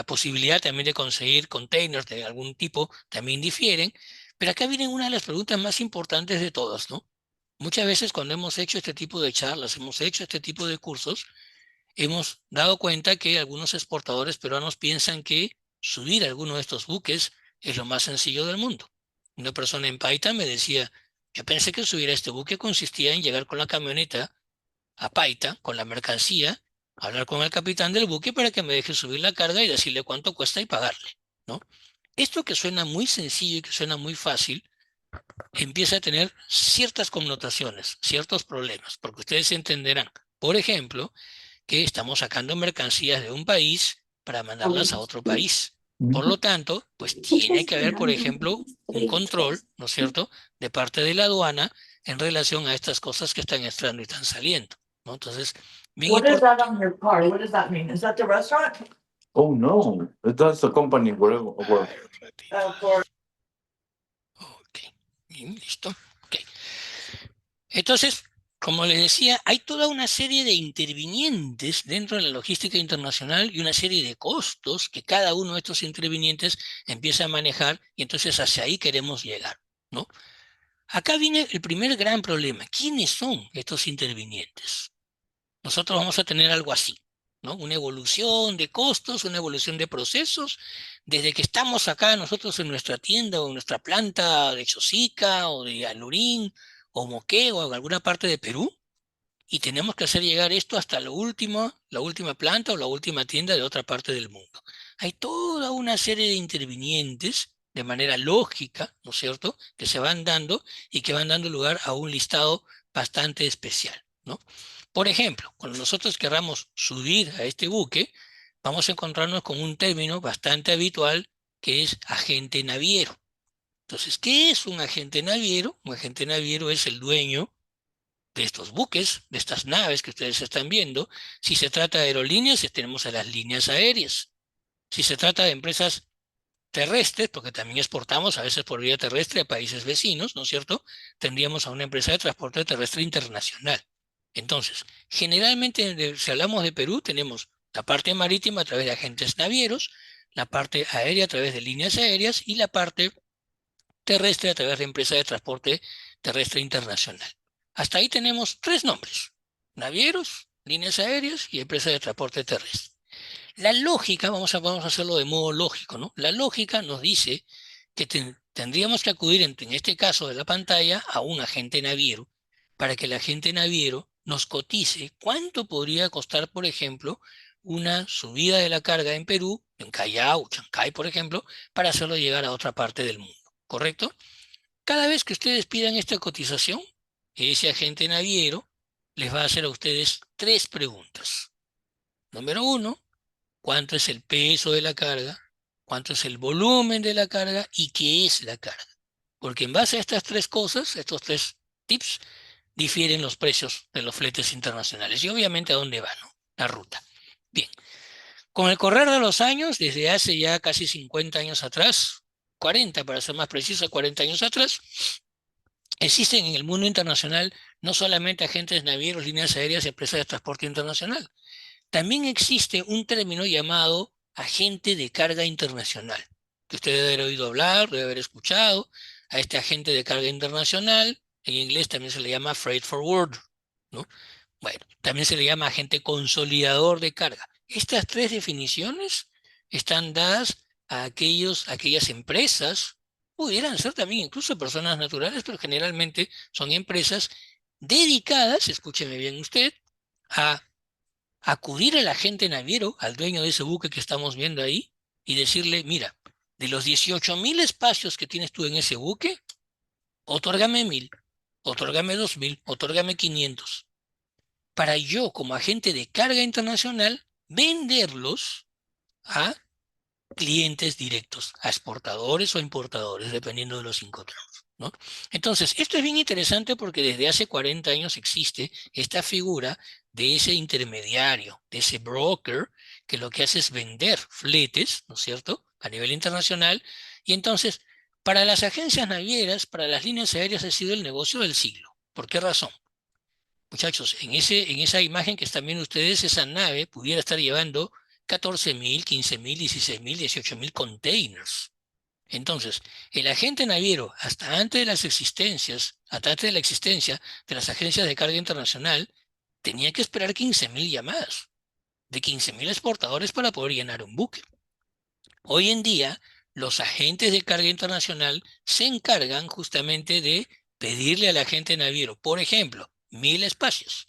[SPEAKER 1] posibilidad también de conseguir containers de algún tipo también difieren, Pero acá viene una de las preguntas más importantes de todas, ¿no? Muchas veces cuando hemos hecho este tipo de charlas, hemos hecho este tipo de cursos, hemos dado cuenta que algunos exportadores peruanos piensan que subir alguno de estos buques es lo más sencillo del mundo. Una persona en Paita me decía, yo pensé que subir a este buque consistía en llegar con la camioneta a Paita, con la mercancía, hablar con el capitán del buque para que me deje subir la carga y decirle cuánto cuesta y pagarle, ¿no? Esto que suena muy sencillo y que suena muy fácil, empieza a tener ciertas connotaciones, ciertos problemas, porque ustedes entenderán, por ejemplo, que estamos sacando mercancías de un país para mandarlas a otro país. Por lo tanto, pues tiene que haber, por ejemplo, un control, ¿no es cierto?, de parte de la aduana en relación a estas cosas que están entrando y están saliendo, ¿no? Entonces, bien
[SPEAKER 3] What is that
[SPEAKER 1] importante.
[SPEAKER 3] on your car? What does that mean? Is that the restaurant?
[SPEAKER 4] Oh, no, that's the company where,
[SPEAKER 3] For
[SPEAKER 1] Ok, bien, listo. Ok. Entonces, como les decía, hay toda una serie de intervinientes dentro de la logística internacional y una serie de costos que cada uno de estos intervinientes empieza a manejar y entonces hacia ahí queremos llegar, ¿no? Acá viene el primer gran problema. ¿Quiénes son estos intervinientes? Nosotros vamos a tener algo así, ¿no? Una evolución de costos, una evolución de procesos, desde que estamos acá nosotros en nuestra tienda o en nuestra planta de Chosica o de Alurín o Moquegua o en alguna parte de Perú, y tenemos que hacer llegar esto hasta la última planta o la última tienda de otra parte del mundo. Hay toda una serie de intervinientes de manera lógica, ¿no es cierto?, que se van dando y que van dando lugar a un listado bastante especial, ¿no? Por ejemplo, cuando nosotros querramos subir a este buque, vamos a encontrarnos con un término bastante habitual que es agente naviero. Entonces, ¿qué es un agente naviero? Un agente naviero es el dueño de estos buques, de estas naves que ustedes están viendo. Si se trata de aerolíneas, tenemos a las líneas aéreas. Si se trata de empresas terrestres, porque también exportamos a veces por vía terrestre a países vecinos, ¿no es cierto? Tendríamos a una empresa de transporte terrestre internacional. Entonces, generalmente, si hablamos de Perú, tenemos la parte marítima a través de agentes navieros, la parte aérea a través de líneas aéreas y la parte terrestre a través de empresas de transporte terrestre internacional. Hasta ahí tenemos tres nombres: navieros, líneas aéreas y empresas de transporte terrestre. La lógica, vamos a hacerlo de modo lógico, ¿no? La lógica nos dice que tendríamos que acudir, en este caso de la pantalla, a un agente naviero para que el agente naviero nos cotice cuánto podría costar, por ejemplo, una subida de la carga en Perú, en Callao, Chancay, por ejemplo, para hacerlo llegar a otra parte del mundo. ¿Correcto? Cada vez que ustedes pidan esta cotización, ese agente naviero les va a hacer a ustedes tres preguntas. Número uno, ¿cuánto es el peso de la carga? ¿Cuánto es el volumen de la carga? ¿Y qué es la carga? Porque en base a estas tres cosas, estos tres tips, difieren los precios de los fletes internacionales y obviamente a dónde va, ¿no? La ruta. Bien, con el correr de los años, desde hace ya casi 50 años atrás, 40 para ser más preciso, 40 años atrás, existen en el mundo internacional no solamente agentes navieros, líneas aéreas y empresas de transporte internacional. También existe un término llamado agente de carga internacional, que usted debe haber oído hablar, debe haber escuchado. A este agente de carga internacional, en inglés también se le llama freight forwarder, ¿no? Bueno, también se le llama agente consolidador de carga. Estas tres definiciones están dadas a aquellas empresas, pudieran ser también incluso personas naturales, pero generalmente son empresas dedicadas, escúcheme bien usted, a acudir al agente naviero, al dueño de ese buque que estamos viendo ahí, y decirle: mira, de los 18.000 espacios que tienes tú en ese buque, otórgame 1.000, otórgame 2.000, otórgame 500, para yo, como agente de carga internacional, venderlos a clientes directos, a exportadores o importadores, dependiendo de los incoterms, ¿no? Entonces, esto es bien interesante porque desde hace 40 años existe esta figura de ese intermediario, de ese broker, que lo que hace es vender fletes, ¿no es cierto?, a nivel internacional. Y entonces, para las agencias navieras, para las líneas aéreas, ha sido el negocio del siglo. ¿Por qué razón? Muchachos, en esa imagen que están viendo ustedes, esa nave pudiera estar llevando 14.000, 15.000, 16.000, 18.000 containers. Entonces, el agente naviero, hasta antes de la existencia de las agencias de carga internacional, tenía que esperar 15.000 llamadas de 15.000 exportadores para poder llenar un buque. Hoy en día, los agentes de carga internacional se encargan justamente de pedirle al agente naviero, por ejemplo, 1.000 espacios.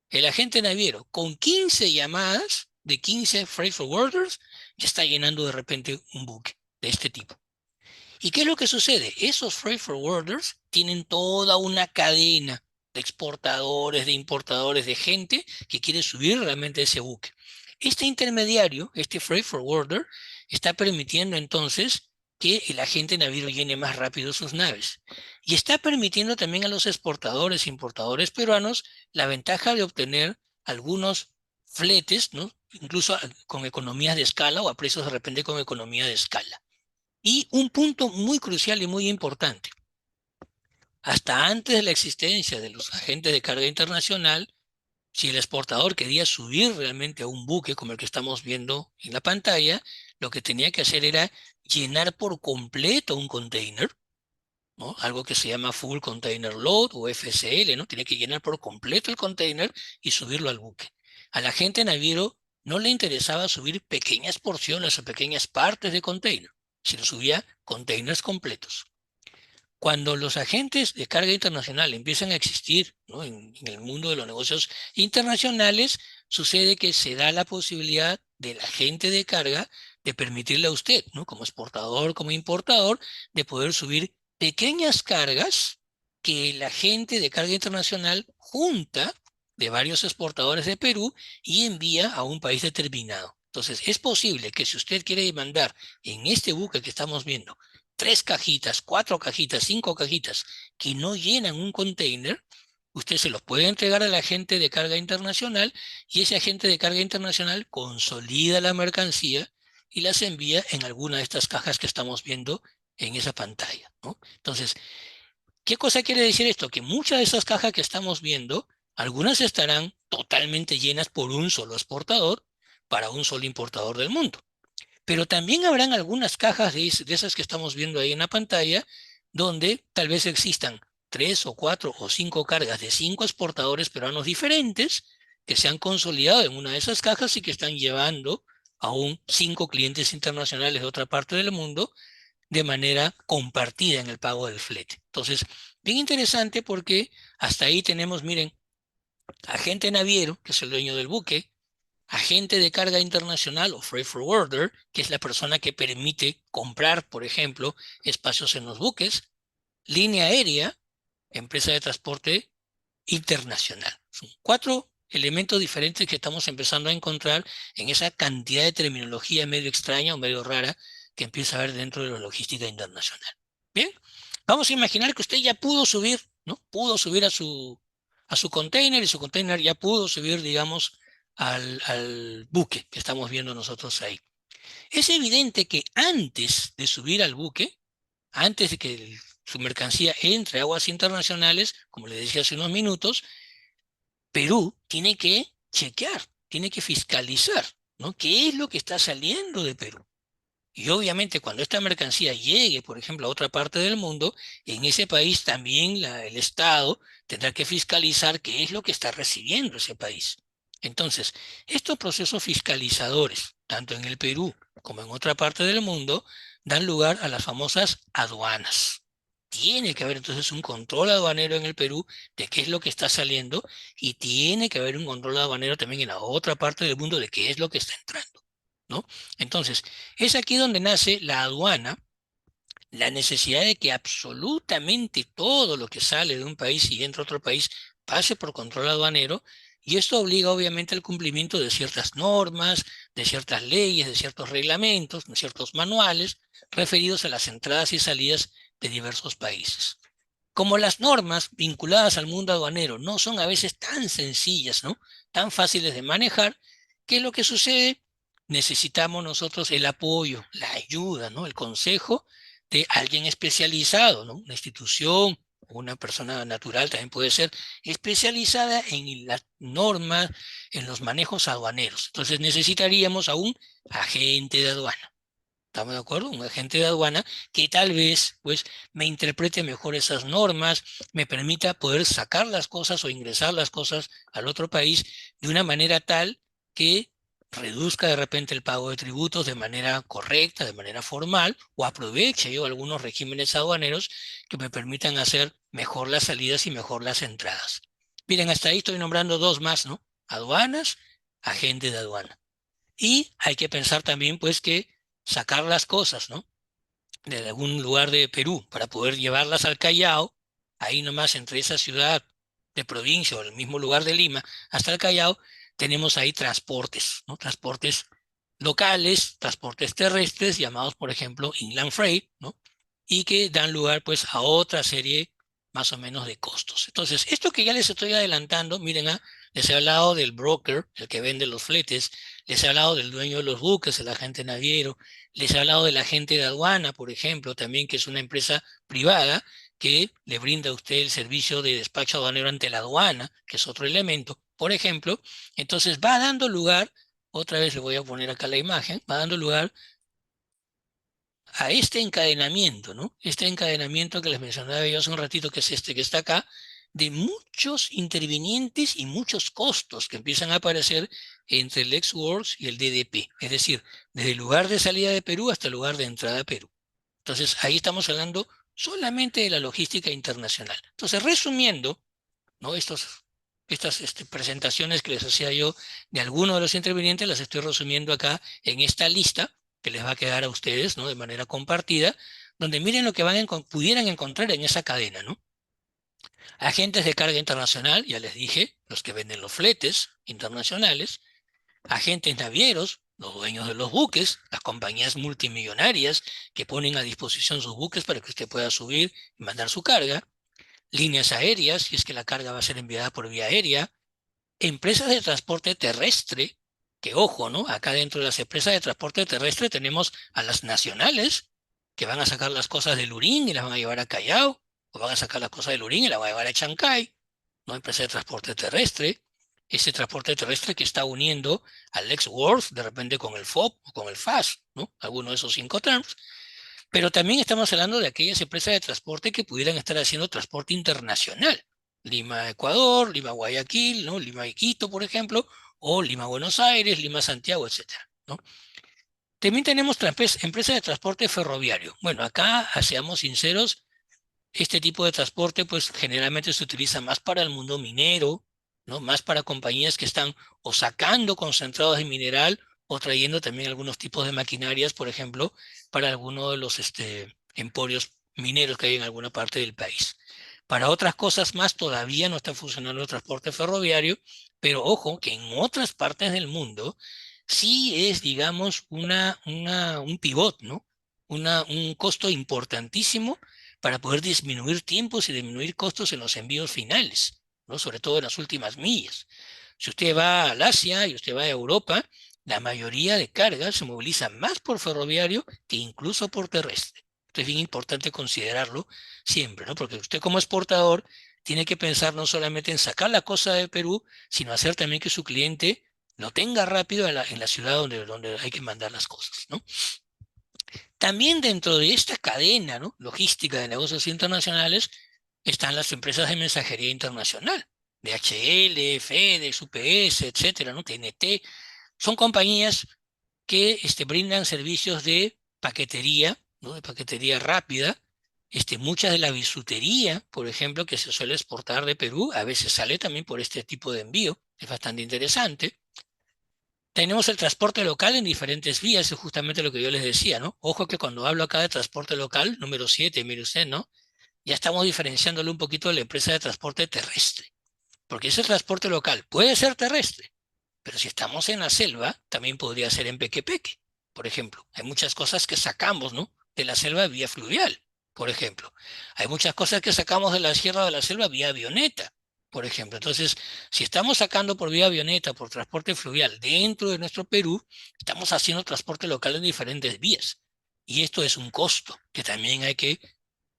[SPEAKER 1] El agente naviero, con 15 llamadas de 15 freight forwarders, ya está llenando de repente un buque de este tipo. ¿Y qué es lo que sucede? Esos freight forwarders tienen toda una cadena de exportadores, de importadores, de gente que quiere subir realmente ese buque. Este intermediario, este freight forwarder, está permitiendo entonces que el agente naviero llene más rápido sus naves. Y está permitiendo también a los exportadores e importadores peruanos la ventaja de obtener algunos fletes, ¿no? Incluso con economías de escala o a precios de repente con economía de escala. Y un punto muy crucial y muy importante. Hasta antes de la existencia de los agentes de carga internacional, si el exportador quería subir realmente a un buque como el que estamos viendo en la pantalla, lo que tenía que hacer era llenar por completo un container, ¿no? Algo que se llama Full Container Load o FCL, ¿no? Tiene que llenar por completo el container y subirlo al buque. Al agente naviero no le interesaba subir pequeñas porciones o pequeñas partes de container, sino subía containers completos. Cuando los agentes de carga internacional empiezan a existir, ¿no? en el mundo de los negocios internacionales, sucede que se da la posibilidad del agente de carga de permitirle a usted, ¿no? Como exportador, como importador, de poder subir pequeñas cargas que el agente de carga internacional junta de varios exportadores de Perú y envía a un país determinado. Entonces, es posible que si usted quiere mandar en este buque que estamos viendo 3 cajitas, 4 cajitas, 5 cajitas que no llenan un container, usted se los puede entregar al agente de carga internacional y ese agente de carga internacional consolida la mercancía y las envía en alguna de estas cajas que estamos viendo en esa pantalla, ¿no? Entonces, ¿qué cosa quiere decir esto? Que muchas de esas cajas que estamos viendo, algunas estarán totalmente llenas por un solo exportador para un solo importador del mundo. Pero también habrán algunas cajas de esas que estamos viendo ahí en la pantalla, donde tal vez existan 3 o 4 o 5 cargas de 5 exportadores peruanos diferentes que se han consolidado en una de esas cajas y que están llevando aún 5 clientes internacionales de otra parte del mundo de manera compartida en el pago del flete. Entonces, bien interesante porque hasta ahí tenemos, miren, agente naviero, que es el dueño del buque, agente de carga internacional o freight forwarder, que es la persona que permite comprar, por ejemplo, espacios en los buques, línea aérea, empresa de transporte internacional. Son 4 elementos diferentes que estamos empezando a encontrar en esa cantidad de terminología medio extraña o medio rara que empieza a haber dentro de la logística internacional. Bien, vamos a imaginar que usted ya pudo subir, ¿no? Pudo subir a su container y su container ya pudo subir, digamos, al buque que estamos viendo nosotros ahí. Es evidente que antes de subir al buque, antes de que su mercancía entre a aguas internacionales, como le decía hace unos minutos, Perú tiene que chequear, tiene que fiscalizar, ¿no? ¿Qué es lo que está saliendo de Perú? Y obviamente cuando esta mercancía llegue, por ejemplo, a otra parte del mundo, en ese país también el Estado tendrá que fiscalizar qué es lo que está recibiendo ese país. Entonces, estos procesos fiscalizadores, tanto en el Perú como en otra parte del mundo, dan lugar a las famosas aduanas. Tiene que haber entonces un control aduanero en el Perú de qué es lo que está saliendo y tiene que haber un control aduanero también en la otra parte del mundo de qué es lo que está entrando, ¿no? Entonces, es aquí donde nace la aduana, la necesidad de que absolutamente todo lo que sale de un país y entra a otro país pase por control aduanero, y esto obliga obviamente al cumplimiento de ciertas normas, de ciertas leyes, de ciertos reglamentos, de ciertos manuales referidos a las entradas y salidas de diversos países. Como las normas vinculadas al mundo aduanero no son a veces tan sencillas, ¿no? Tan fáciles de manejar, ¿qué es lo que sucede? Necesitamos nosotros el apoyo, la ayuda, ¿no? El consejo de alguien especializado, ¿no? Una institución o una persona natural también puede ser especializada en las normas, en los manejos aduaneros. Entonces necesitaríamos a un agente de aduana. ¿Estamos de acuerdo? Un agente de aduana que tal vez pues, me interprete mejor esas normas, me permita poder sacar las cosas o ingresar las cosas al otro país de una manera tal que reduzca de repente el pago de tributos de manera correcta, de manera formal, o aproveche yo algunos regímenes aduaneros que me permitan hacer mejor las salidas y mejor las entradas. Miren, hasta ahí estoy nombrando dos más, ¿no? Aduanas, agente de aduana. Y hay que pensar también, pues, que sacar las cosas, ¿no? De algún lugar de Perú para poder llevarlas al Callao, ahí nomás entre esa ciudad de provincia o el mismo lugar de Lima hasta el Callao, tenemos ahí transportes, ¿no? Transportes locales, transportes terrestres, llamados, por ejemplo, inland freight, ¿no? Y que dan lugar, pues, a otra serie más o menos de costos. Entonces, esto que ya les estoy adelantando, miren, les he hablado del broker, el que vende los fletes, les he hablado del dueño de los buques, el agente naviero, les he hablado del agente de aduana, por ejemplo, también que es una empresa privada que le brinda a usted el servicio de despacho aduanero ante la aduana, que es otro elemento, por ejemplo. Entonces va dando lugar, otra vez le voy a poner acá la imagen, va dando lugar a este encadenamiento, ¿no? Este encadenamiento que les mencionaba yo hace un ratito, que es este que está acá, de muchos intervinientes y muchos costos que empiezan a aparecer entre el ex-works y el DDP, es decir, desde el lugar de salida de Perú hasta el lugar de entrada a Perú. Entonces, ahí estamos hablando solamente de la logística internacional. Entonces, resumiendo, ¿no? Estas presentaciones que les hacía yo de algunos de los intervinientes, las estoy resumiendo acá en esta lista que les va a quedar a ustedes, ¿no? De manera compartida, donde miren lo que pudieran encontrar en esa cadena, ¿no? Agentes de carga internacional, ya les dije, los que venden los fletes internacionales, agentes navieros, los dueños de los buques, las compañías multimillonarias que ponen a disposición sus buques para que usted pueda subir y mandar su carga, líneas aéreas, si es que la carga va a ser enviada por vía aérea, empresas de transporte terrestre, que ojo, ¿no? Acá dentro de las empresas de transporte terrestre tenemos a las nacionales, que van a sacar las cosas del Lurín y las van a llevar a Callao, o van a sacar las cosas del Lurín y las van a llevar a Chancay, ¿no? Empresa de transporte terrestre, ese transporte terrestre que está uniendo al ex-World de repente con el FOB o con el FAS, ¿no? Alguno de esos 5 terms. Pero también estamos hablando de aquellas empresas de transporte que pudieran estar haciendo transporte internacional. Lima-Ecuador, Lima-Guayaquil, ¿no? Lima-Quito, por ejemplo, o Lima-Buenos Aires, Lima-Santiago, etc., ¿no? También tenemos empresas de transporte ferroviario. Bueno, acá, seamos sinceros, este tipo de transporte pues generalmente se utiliza más para el mundo minero, ¿no? Más para compañías que están o sacando concentrados de mineral o trayendo también algunos tipos de maquinarias, por ejemplo, para algunos de los emporios mineros que hay en alguna parte del país. Para otras cosas más todavía no está funcionando el transporte ferroviario, pero ojo que en otras partes del mundo sí es, digamos, un pivot, ¿no? Un costo importantísimo para poder disminuir tiempos y disminuir costos en los envíos finales, ¿no? Sobre todo en las últimas millas. Si usted va al Asia y usted va a Europa, la mayoría de cargas se movilizan más por ferroviario que incluso por terrestre. Esto es bien importante considerarlo siempre, ¿no? Porque usted como exportador tiene que pensar no solamente en sacar la cosa de Perú, sino hacer también que su cliente lo tenga rápido en la ciudad donde hay que mandar las cosas, ¿no? También dentro de esta cadena, ¿no? Logística de negocios internacionales están las empresas de mensajería internacional, DHL, FedEx, UPS, etcétera, ¿no? TNT. Son compañías que brindan servicios de paquetería, ¿no? De paquetería rápida. Mucha de la bisutería, por ejemplo, que se suele exportar de Perú, a veces sale también por este tipo de envío. Es bastante interesante. Tenemos el transporte local en diferentes vías, es justamente lo que yo les decía, ¿no? Ojo que cuando hablo acá de transporte local, número 7, mire usted, ¿no? Ya estamos diferenciándolo un poquito de la empresa de transporte terrestre, porque ese transporte local puede ser terrestre, pero si estamos en la selva, también podría ser en peque-peque, por ejemplo. Hay muchas cosas que sacamos, ¿no? De la selva vía fluvial, por ejemplo. Hay muchas cosas que sacamos de la sierra de la selva vía avioneta, por ejemplo. Entonces, si estamos sacando por vía avioneta, por transporte fluvial dentro de nuestro Perú, estamos haciendo transporte local en diferentes vías. Y esto es un costo que también hay que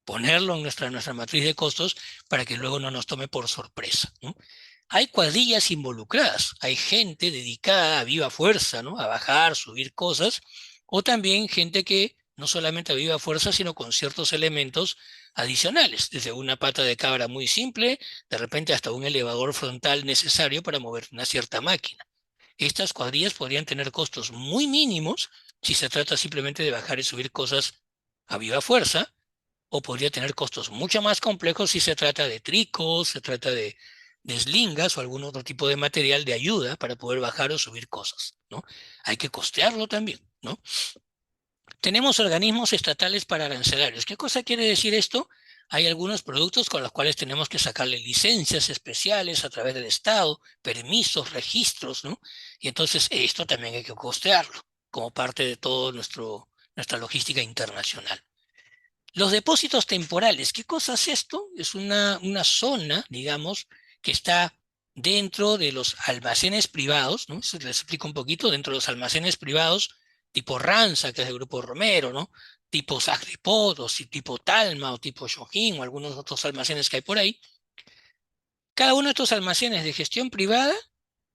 [SPEAKER 1] ponerlo en nuestra matriz de costos para que luego no nos tome por sorpresa, ¿no? Hay cuadrillas involucradas, hay gente dedicada a viva fuerza, ¿no? A bajar, subir cosas, O también gente que no solamente a viva fuerza, sino con ciertos elementos adicionales, desde una pata de cabra muy simple, de repente hasta un elevador frontal necesario para mover una cierta máquina. Estas cuadrillas podrían tener costos muy mínimos si se trata simplemente de bajar y subir cosas a viva fuerza, o podría tener costos mucho más complejos si se trata de tricos, se trata de slingas o algún otro tipo de material de ayuda para poder bajar o subir cosas, ¿no? Hay que costearlo también, ¿no? Tenemos organismos estatales para arancelarios. ¿Qué cosa quiere decir esto? Hay algunos productos con los cuales tenemos que sacarle licencias especiales a través del Estado, permisos, registros, ¿no? Y entonces esto también hay que costearlo como parte de toda nuestra logística internacional. Los depósitos temporales, ¿qué cosa es esto? Es una zona, digamos, que está dentro de los almacenes privados, ¿no? Eso les explico un poquito, dentro de los almacenes privados, tipo Ranza, que es del Grupo Romero, ¿no? Tipo Sagripod, o tipo Talma, o tipo Shohin, o algunos otros almacenes que hay por ahí. Cada uno de estos almacenes de gestión privada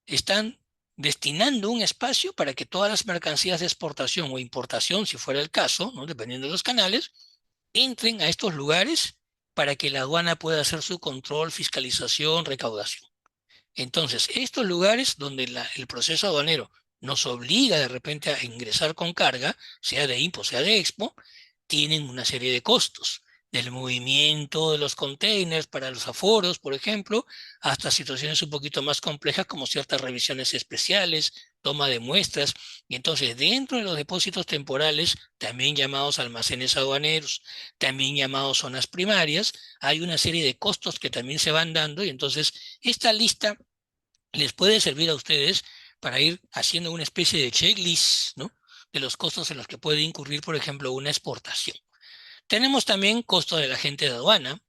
[SPEAKER 1] están destinando un espacio para que todas las mercancías de exportación o importación, si fuera el caso, ¿no? Dependiendo de los canales, entren a estos lugares para que la aduana pueda hacer su control, fiscalización, recaudación. Entonces, estos lugares donde el proceso aduanero nos obliga de repente a ingresar con carga, sea de IMPO, sea de Expo, tienen una serie de costos, del movimiento de los containers para los aforos, por ejemplo, hasta situaciones un poquito más complejas como ciertas revisiones especiales, toma de muestras, y entonces dentro de los depósitos temporales, también llamados almacenes aduaneros, también llamados zonas primarias, hay una serie de costos que también se van dando, y entonces esta lista les puede servir a ustedes para ir haciendo una especie de checklist, ¿no? De los costos en los que puede incurrir, por ejemplo, una exportación. Tenemos también costo del agente de aduana,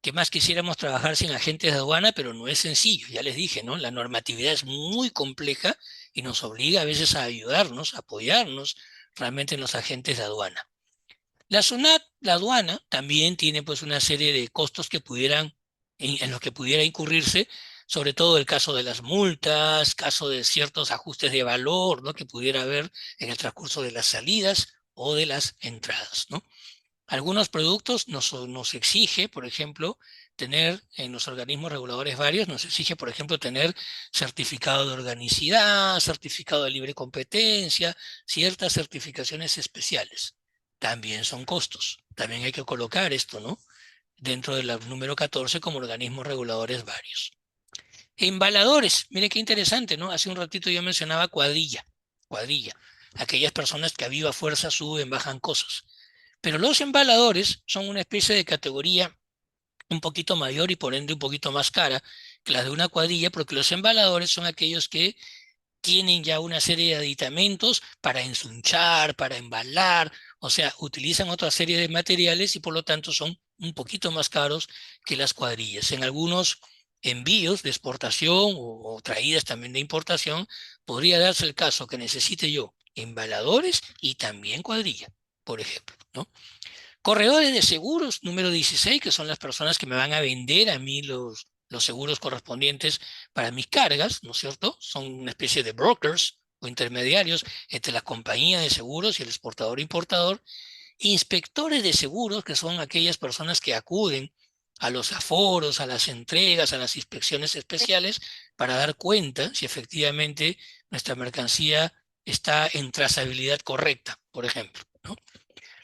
[SPEAKER 1] que más quisiéramos trabajar sin agentes de aduana, pero no es sencillo, ya les dije, ¿no? La normatividad es muy compleja y nos obliga a veces a ayudarnos, a apoyarnos realmente en los agentes de aduana. La SUNAT, la aduana, también tiene pues una serie de costos que en los que pudiera incurrirse, sobre todo el caso de las multas, caso de ciertos ajustes de valor, ¿no? Que pudiera haber en el transcurso de las salidas o de las entradas, ¿no? Algunos productos nos exige, por ejemplo, tener en los organismos reguladores varios, nos exige, por ejemplo, tener certificado de organicidad, certificado de libre competencia, ciertas certificaciones especiales. También son costos. También hay que colocar esto, ¿no? Dentro del número 14 como organismos reguladores varios. Embaladores, mire qué interesante, ¿no? Hace un ratito yo mencionaba cuadrilla. Aquellas personas que a viva fuerza suben, bajan cosas. Pero los embaladores son una especie de categoría un poquito mayor y por ende un poquito más cara que la de una cuadrilla, porque los embaladores son aquellos que tienen ya una serie de aditamentos para ensunchar, para embalar, o sea, utilizan otra serie de materiales y por lo tanto son un poquito más caros que las cuadrillas. En algunos envíos de exportación o traídas también de importación, podría darse el caso que necesite yo embaladores y también cuadrilla, por ejemplo, ¿no? Corredores de seguros, número 16, que son las personas que me van a vender a mí los seguros correspondientes para mis cargas, ¿no es cierto? Son una especie de brokers o intermediarios entre la compañía de seguros y el exportador-importador. Inspectores de seguros, que son aquellas personas que acuden a los aforos, a las entregas, a las inspecciones especiales, para dar cuenta si efectivamente nuestra mercancía está en trazabilidad correcta, por ejemplo, ¿no?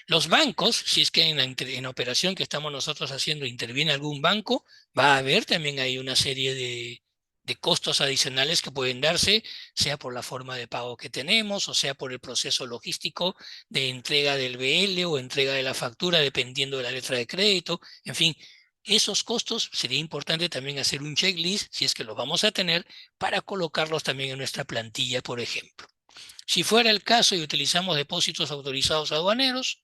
[SPEAKER 1] Los bancos, si es que en la operación que estamos nosotros haciendo interviene algún banco, va a haber también ahí una serie de costos adicionales que pueden darse, sea por la forma de pago que tenemos, o sea por el proceso logístico de entrega del BL o entrega de la factura, dependiendo de la letra de crédito. En fin, esos costos sería importante también hacer un checklist, si es que los vamos a tener, para colocarlos también en nuestra plantilla, por ejemplo. Si fuera el caso y utilizamos depósitos autorizados aduaneros,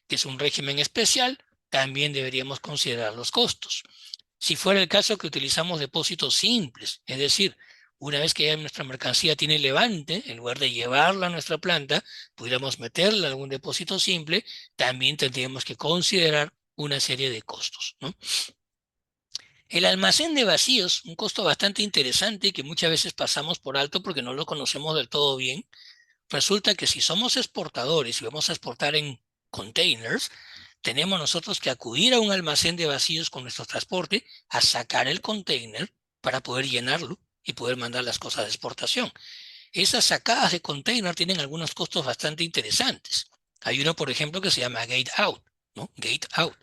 [SPEAKER 1] que es un régimen especial, también deberíamos considerar los costos. Si fuera el caso que utilizamos depósitos simples, es decir, una vez que ya nuestra mercancía tiene levante, en lugar de llevarla a nuestra planta, pudiéramos meterla en algún depósito simple, también tendríamos que considerar una serie de costos, ¿no? El almacén de vacíos, un costo bastante interesante que muchas veces pasamos por alto porque no lo conocemos del todo bien. Resulta que si somos exportadores y vamos a exportar en containers, tenemos nosotros que acudir a un almacén de vacíos con nuestro transporte a sacar el container para poder llenarlo y poder mandar las cosas de exportación. Esas sacadas de container tienen algunos costos bastante interesantes. Hay uno, por ejemplo, que se llama gate out, ¿no? Gate out,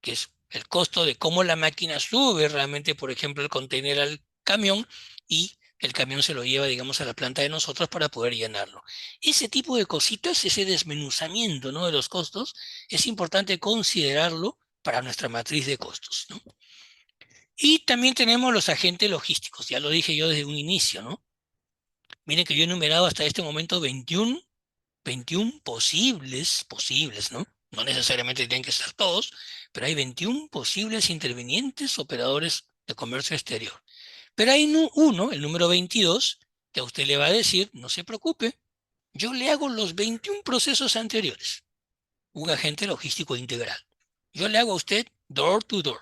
[SPEAKER 1] que es el costo de cómo la máquina sube realmente, por ejemplo, el container al camión y el camión se lo lleva, digamos, a la planta de nosotros para poder llenarlo. Ese tipo de cositas, ese desmenuzamiento, ¿no?, de los costos, es importante considerarlo para nuestra matriz de costos, ¿no? Y también tenemos los agentes logísticos, ya lo dije yo desde un inicio, ¿no? Miren que yo he enumerado hasta este momento 21 posibles, ¿no? No necesariamente tienen que estar todos, pero hay 21 posibles intervinientes operadores de comercio exterior. Pero hay uno, el número 22, que a usted le va a decir, no se preocupe, yo le hago los 21 procesos anteriores, un agente logístico integral. Yo le hago a usted door to door,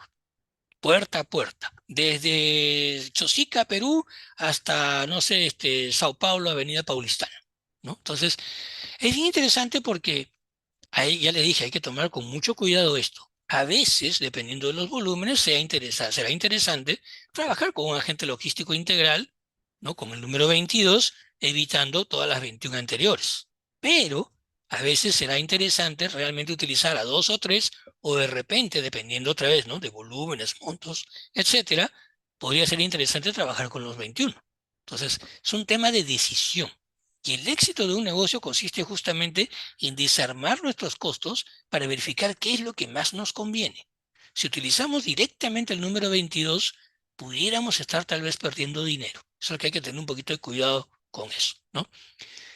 [SPEAKER 1] puerta a puerta, desde Chosica, Perú, hasta, no sé, Sao Paulo, Avenida Paulistana, ¿no? Entonces, es bien interesante porque ahí ya le dije, hay que tomar con mucho cuidado esto. A veces, dependiendo de los volúmenes, será interesante trabajar con un agente logístico integral, ¿no?, con el número 22, evitando todas las 21 anteriores. Pero a veces será interesante realmente utilizar a 2 o 3, o de repente, dependiendo otra vez, ¿no?, de volúmenes, montos, etcétera, podría ser interesante trabajar con los 21. Entonces, es un tema de decisión. Y el éxito de un negocio consiste justamente en desarmar nuestros costos para verificar qué es lo que más nos conviene. Si utilizamos directamente el número 22, pudiéramos estar tal vez perdiendo dinero. Eso es lo que hay que tener un poquito de cuidado con eso, ¿no?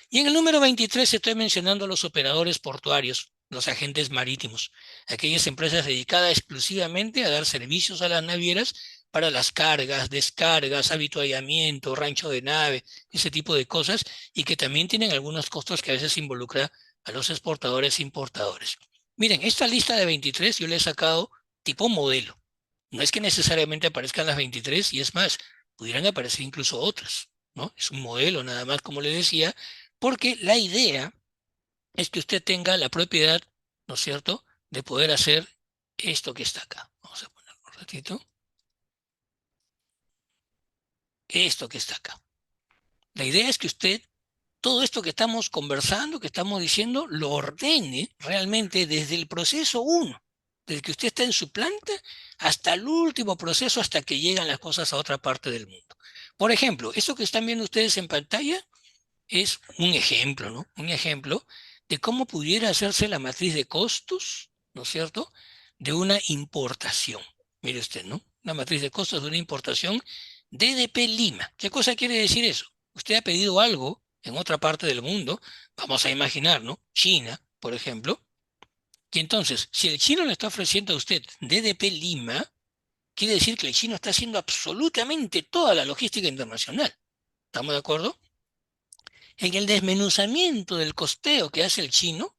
[SPEAKER 1] Y en el número 23 estoy mencionando a los operadores portuarios, los agentes marítimos, aquellas empresas dedicadas exclusivamente a dar servicios a las navieras para las cargas, descargas, avituallamiento, rancho de nave, ese tipo de cosas, y que también tienen algunos costos que a veces involucra a los exportadores e importadores. Miren, esta lista de 23 yo le he sacado tipo modelo. No es que necesariamente aparezcan las 23, y es más, pudieran aparecer incluso otras, ¿no? Es un modelo nada más, como le decía, porque la idea es que usted tenga la propiedad, ¿no es cierto?, de poder hacer esto que está acá. Vamos a ponerlo un ratito. Esto que está acá. La idea es que usted, todo esto que estamos conversando, que estamos diciendo, lo ordene realmente desde el proceso 1, desde que usted está en su planta hasta el último proceso, hasta que llegan las cosas a otra parte del mundo. Por ejemplo, eso que están viendo ustedes en pantalla es un ejemplo, ¿no? Un ejemplo de cómo pudiera hacerse la matriz de costos, ¿no es cierto?, de una importación. Mire usted, ¿no? Una matriz de costos de una importación DDP Lima. ¿Qué cosa quiere decir eso? Usted ha pedido algo en otra parte del mundo, vamos a imaginar, ¿no?, China, por ejemplo, y entonces, si el chino le está ofreciendo a usted DDP Lima, quiere decir que el chino está haciendo absolutamente toda la logística internacional. ¿Estamos de acuerdo? En el desmenuzamiento del costeo que hace el chino,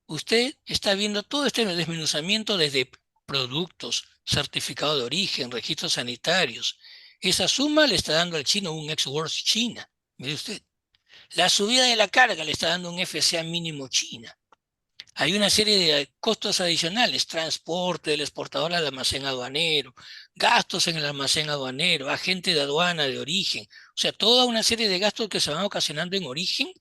[SPEAKER 1] usted está viendo todo este desmenuzamiento desde productos, certificado de origen, registros sanitarios. Esa suma le está dando al chino un ex-works China. Mire usted. La subida de la carga le está dando un FCA mínimo China. Hay una serie de costos adicionales, transporte del exportador al almacén aduanero, gastos en el almacén aduanero, agente de aduana de origen, o sea, toda una serie de gastos que se van ocasionando en origen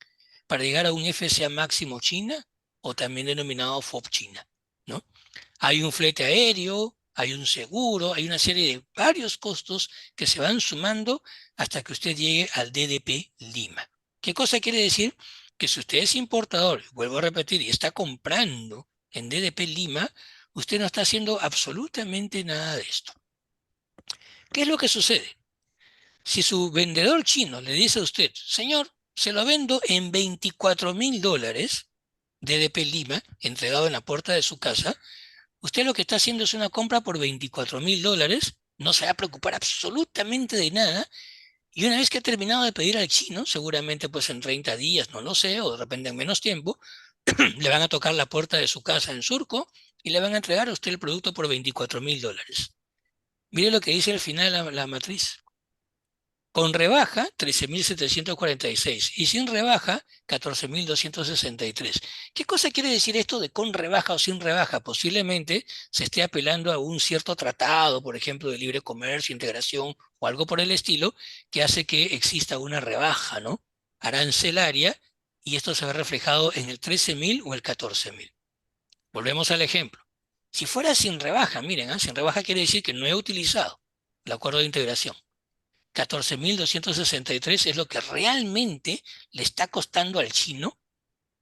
[SPEAKER 1] para llegar a un FCA máximo China, o también denominado FOB China, ¿no? Hay un flete aéreo, hay un seguro, hay una serie de varios costos que se van sumando hasta que usted llegue al DDP Lima. ¿Qué cosa quiere decir? Que si usted es importador, vuelvo a repetir, y está comprando en DDP Lima, usted no está haciendo absolutamente nada de esto. ¿Qué es lo que sucede? Si su vendedor chino le dice a usted, señor, se lo vendo en $24,000, DDP Lima, entregado en la puerta de su casa, usted lo que está haciendo es una compra por $24,000, no se va a preocupar absolutamente de nada, y una vez que ha terminado de pedir al chino, seguramente pues en 30 días, no lo sé, o de repente en menos tiempo, le van a tocar la puerta de su casa en Surco y le van a entregar a usted el producto por $24,000. Mire lo que dice al final la matriz. Con rebaja, 13.746. Y sin rebaja, 14.263. ¿Qué cosa quiere decir esto de con rebaja o sin rebaja? Posiblemente se esté apelando a un cierto tratado, por ejemplo, de libre comercio, integración o algo por el estilo, que hace que exista una rebaja, ¿no? Arancelaria, y esto se ve reflejado en el 13.000 o el 14.000. Volvemos al ejemplo. Si fuera sin rebaja, miren, sin rebaja quiere decir que no he utilizado el acuerdo de integración. 14.263 es lo que realmente le está costando al chino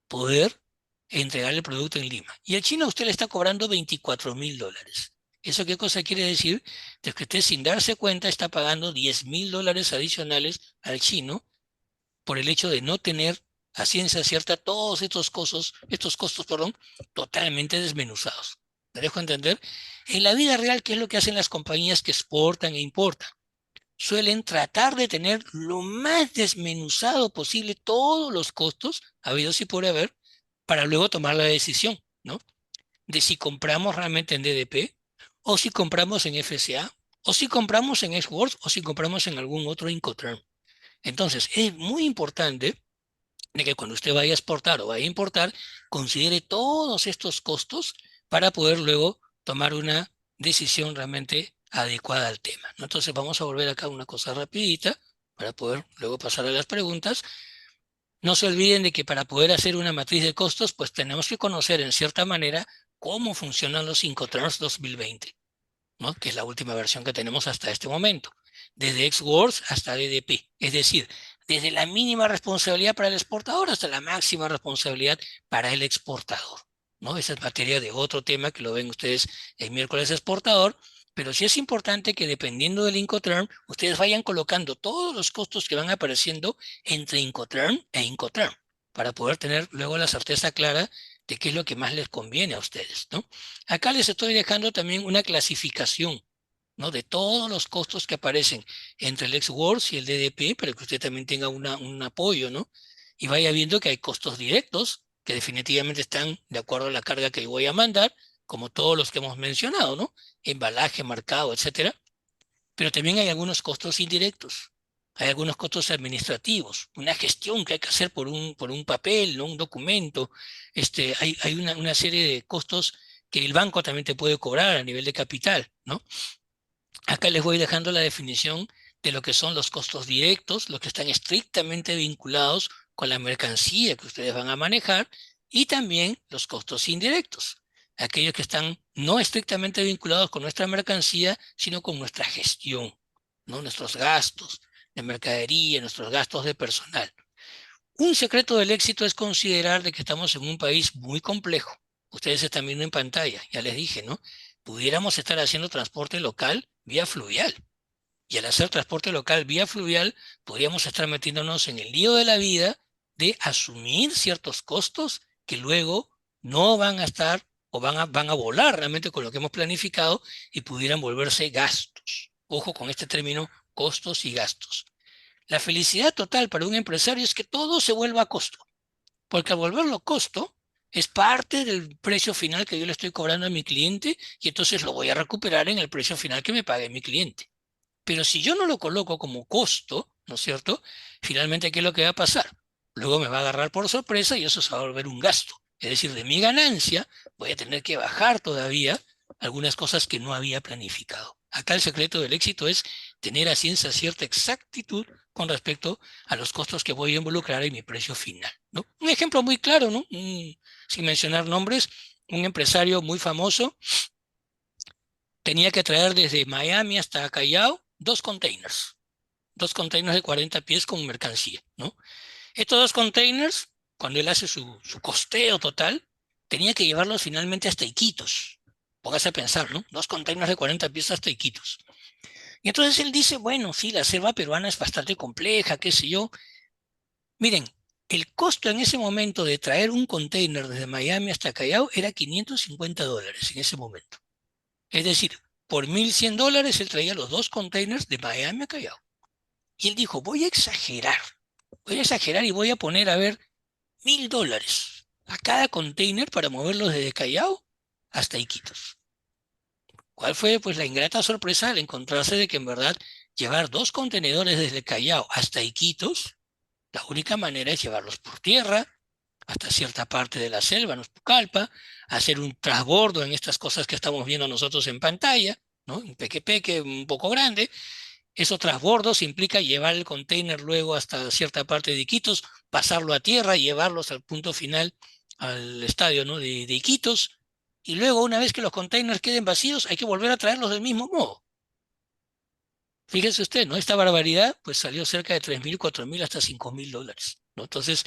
[SPEAKER 1] poder entregar el producto en Lima. Y al chino a usted le está cobrando $24.000. ¿Eso qué cosa quiere decir? De que usted sin darse cuenta está pagando $10.000 adicionales al chino por el hecho de no tener a ciencia cierta todos estos costos, totalmente desmenuzados. ¿Me dejo entender? En la vida real, ¿qué es lo que hacen las compañías que exportan e importan? Suelen tratar de tener lo más desmenuzado posible todos los costos, habidos y por haber, para luego tomar la decisión, ¿no? De si compramos realmente en DDP, o si compramos en FCA, o si compramos en Xworks, o si compramos en algún otro Incoterm. Entonces, es muy importante de que cuando usted vaya a exportar o vaya a importar, considere todos estos costos para poder luego tomar una decisión realmente adecuada al tema, ¿no? Entonces vamos a volver acá a una cosa rapidita para poder luego pasar a las preguntas. No se olviden de que para poder hacer una matriz de costos, pues tenemos que conocer en cierta manera cómo funcionan los Incoterms 2020, ¿no? Que es la última versión que tenemos hasta este momento, desde Xworks hasta DDP, es decir, desde la mínima responsabilidad para el exportador hasta la máxima responsabilidad para el exportador, ¿no? Esa es materia de otro tema que lo ven ustedes el miércoles exportador, pero sí es importante que dependiendo del Incoterm, ustedes vayan colocando todos los costos que van apareciendo entre Incoterm e Incoterm, para poder tener luego la certeza clara de qué es lo que más les conviene a ustedes, ¿no? Acá les estoy dejando también una clasificación, ¿no? De todos los costos que aparecen entre el Xworks y el DDP, para que usted también tenga un apoyo, ¿no? Y vaya viendo que hay costos directos, que definitivamente están de acuerdo a la carga que voy a mandar, como todos los que hemos mencionado, ¿no? Embalaje, marcado, etcétera. Pero también hay algunos costos indirectos. Hay algunos costos administrativos, una gestión que hay que hacer por un papel, ¿no? Un documento. Hay una serie de costos que el banco también te puede cobrar a nivel de capital, ¿no? Acá les voy dejando la definición de lo que son los costos directos, los que están estrictamente vinculados con la mercancía que ustedes van a manejar, y también los costos indirectos, aquellos que están no estrictamente vinculados con nuestra mercancía, sino con nuestra gestión, ¿no? Nuestros gastos de mercadería, nuestros gastos de personal. Un secreto del éxito es considerar de que estamos en un país muy complejo. Ustedes están viendo en pantalla, ya les dije, ¿no? Pudiéramos estar haciendo transporte local vía fluvial. Y al hacer transporte local vía fluvial, podríamos estar metiéndonos en el lío de la vida de asumir ciertos costos que luego no van a estar o van a volar realmente con lo que hemos planificado y pudieran volverse gastos. Ojo con este término, costos y gastos. La felicidad total para un empresario es que todo se vuelva a costo, porque al volverlo costo es parte del precio final que yo le estoy cobrando a mi cliente y entonces lo voy a recuperar en el precio final que me pague mi cliente. Pero si yo no lo coloco como costo, ¿no es cierto? Finalmente, ¿qué es lo que va a pasar? Luego me va a agarrar por sorpresa y eso se va a volver un gasto. Es decir, de mi ganancia voy a tener que bajar todavía algunas cosas que no había planificado. Acá el secreto del éxito es tener a ciencia cierta exactitud con respecto a los costos que voy a involucrar en mi precio final, ¿no? Un ejemplo muy claro, ¿no? Sin mencionar nombres, un empresario muy famoso tenía que traer desde Miami hasta Callao dos containers de 40 pies con mercancía, ¿no? Estos dos containers, cuando él hace su costeo total, tenía que llevarlos finalmente hasta Iquitos. Póngase a pensar, ¿no? Dos containers de 40 pies hasta Iquitos. Y entonces él dice, bueno, sí, la selva peruana es bastante compleja, qué sé yo. Miren, el costo en ese momento de traer un container desde Miami hasta Callao era $550 en ese momento. Es decir, por $1.100 él traía los dos containers de Miami a Callao. Y él dijo, voy a exagerar y voy a poner, a ver, $1.000 a cada container para moverlos desde Callao hasta Iquitos. ¿Cuál fue pues la ingrata sorpresa al encontrarse de que en verdad llevar 2 contenedores desde Callao hasta Iquitos, la única manera es llevarlos por tierra hasta cierta parte de la selva, ¿no? Pucallpa, hacer un transbordo en estas cosas que estamos viendo nosotros en pantalla, ¿no? Un peque un poco grande. Esos transbordos implica llevar el container luego hasta cierta parte de Iquitos, pasarlo a tierra, llevarlos al punto final, al estadio, ¿no? de Iquitos, y luego una vez que los containers queden vacíos, hay que volver a traerlos del mismo modo. Fíjese usted, ¿no? Esta barbaridad pues salió cerca de 3.000, 4.000 hasta $5.000, ¿no? Entonces,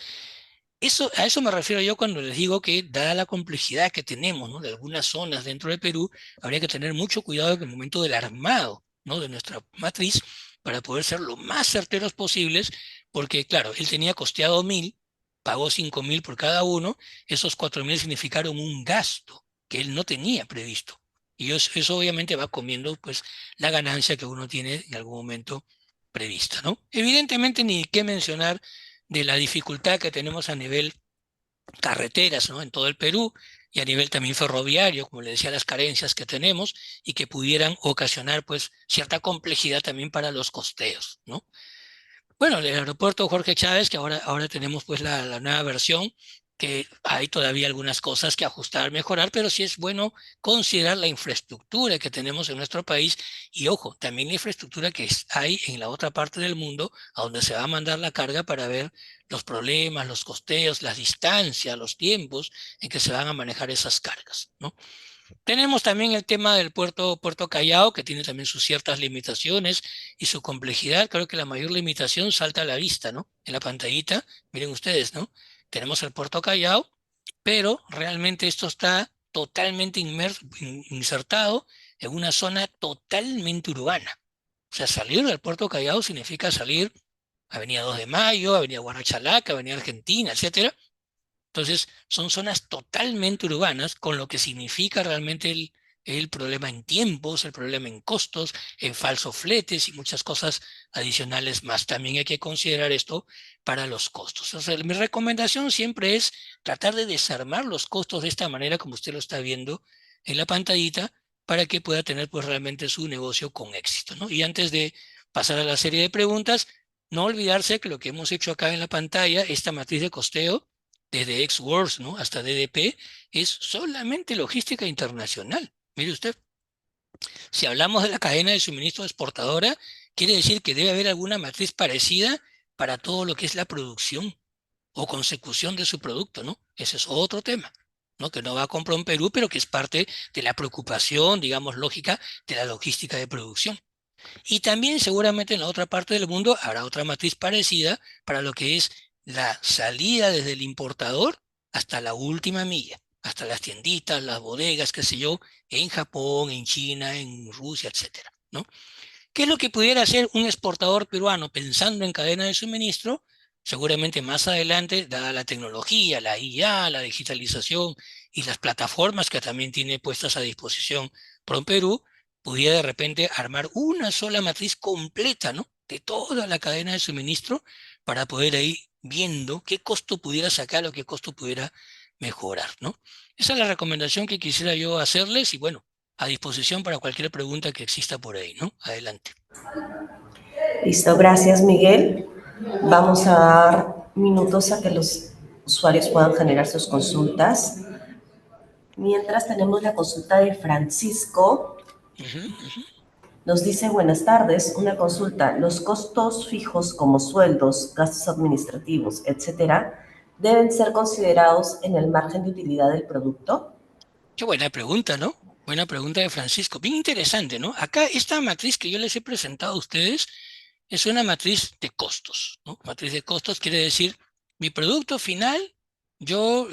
[SPEAKER 1] a eso me refiero yo cuando les digo que, dada la complejidad que tenemos, ¿no? de algunas zonas dentro de Perú, habría que tener mucho cuidado en el momento del armado, ¿no? de nuestra matriz para poder ser lo más certeros posibles, porque claro, él tenía costeado 1.000, pagó 5.000 por cada uno, esos 4.000 significaron un gasto que él no tenía previsto. Y eso obviamente va comiendo pues la ganancia que uno tiene en algún momento prevista, ¿no? Evidentemente ni qué mencionar de la dificultad que tenemos a nivel carreteras, ¿no? En todo el Perú y a nivel también ferroviario, como le decía, las carencias que tenemos y que pudieran ocasionar pues cierta complejidad también para los costeos, ¿no? Bueno, el aeropuerto Jorge Chávez, que ahora tenemos pues la nueva versión, que hay todavía algunas cosas que ajustar, mejorar, pero sí es bueno considerar la infraestructura que tenemos en nuestro país y, ojo, también la infraestructura que hay en la otra parte del mundo, a donde se va a mandar la carga para ver los problemas, los costeos, las distancias, los tiempos en que se van a manejar esas cargas, ¿no? Tenemos también el tema del Puerto Callao, que tiene también sus ciertas limitaciones y su complejidad. Creo que la mayor limitación salta a la vista, ¿no? En la pantallita, miren ustedes, ¿no? Tenemos el Puerto Callao, pero realmente esto está totalmente insertado en una zona totalmente urbana. O sea, salir del Puerto Callao significa salir Avenida 2 de Mayo, Avenida Guarachalaca, Avenida Argentina, etcétera. Entonces, son zonas totalmente urbanas, con lo que significa realmente el problema en tiempos, el problema en costos, en falsos fletes y muchas cosas adicionales más. También hay que considerar esto para los costos. O sea, mi recomendación siempre es tratar de desarmar los costos de esta manera, como usted lo está viendo en la pantallita, para que pueda tener pues realmente su negocio con éxito, ¿no? Y antes de pasar a la serie de preguntas, no olvidarse que lo que hemos hecho acá en la pantalla, esta matriz de costeo, desde Ex-Works, ¿no? hasta DDP, es solamente logística internacional. Mire usted, si hablamos de la cadena de suministro exportadora, quiere decir que debe haber alguna matriz parecida para todo lo que es la producción o consecución de su producto, ¿no? Ese es otro tema, ¿no? Que no va a comprar en Perú, pero que es parte de la preocupación, digamos, lógica de la logística de producción. Y también seguramente en la otra parte del mundo habrá otra matriz parecida para lo que es la salida desde el importador hasta la última milla, hasta las tienditas, las bodegas, qué sé yo, en Japón, en China, en Rusia, etcétera, ¿no? ¿Qué es lo que pudiera hacer un exportador peruano pensando en cadena de suministro? Seguramente más adelante, dada la tecnología, la IA, la digitalización y las plataformas que también tiene puestas a disposición PROMPERÚ, pudiera de repente armar una sola matriz completa, ¿no? De toda la cadena de suministro para poder ir viendo qué costo pudiera sacar o qué costo pudiera mejorar, ¿no? Esa es la recomendación que quisiera yo hacerles y bueno, a disposición para cualquier pregunta que exista por ahí, ¿no? Adelante.
[SPEAKER 5] Listo, gracias Miguel. Vamos a dar minutos a que los usuarios puedan generar sus consultas. Mientras tenemos la consulta de Francisco, nos dice, buenas tardes, una consulta. ¿Los costos fijos como sueldos, gastos administrativos, etcétera, deben ser considerados en el margen de utilidad del producto?
[SPEAKER 1] Qué buena pregunta, ¿no? Buena pregunta de Francisco. Bien interesante, ¿no? Acá esta matriz que yo les he presentado a ustedes es una matriz de costos, ¿no? Matriz de costos quiere decir, mi producto final, yo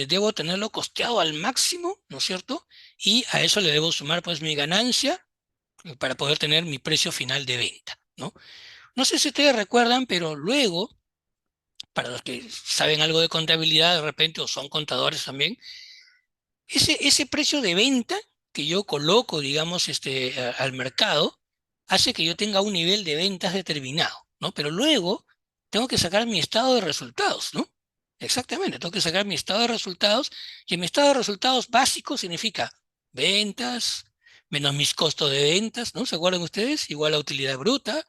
[SPEAKER 1] debo tenerlo costeado al máximo, ¿no es cierto? Y a eso le debo sumar pues mi ganancia para poder tener mi precio final de venta, ¿no? No sé si ustedes recuerdan, pero luego, para los que saben algo de contabilidad de repente o son contadores también, ese precio de venta que yo coloco, digamos, al mercado, hace que yo tenga un nivel de ventas determinado, ¿no? Pero luego tengo que sacar mi estado de resultados, ¿no? Exactamente, tengo que sacar mi estado de resultados y mi estado de resultados básico significa ventas, menos mis costos de ventas, ¿no? ¿Se acuerdan ustedes? Igual a utilidad bruta.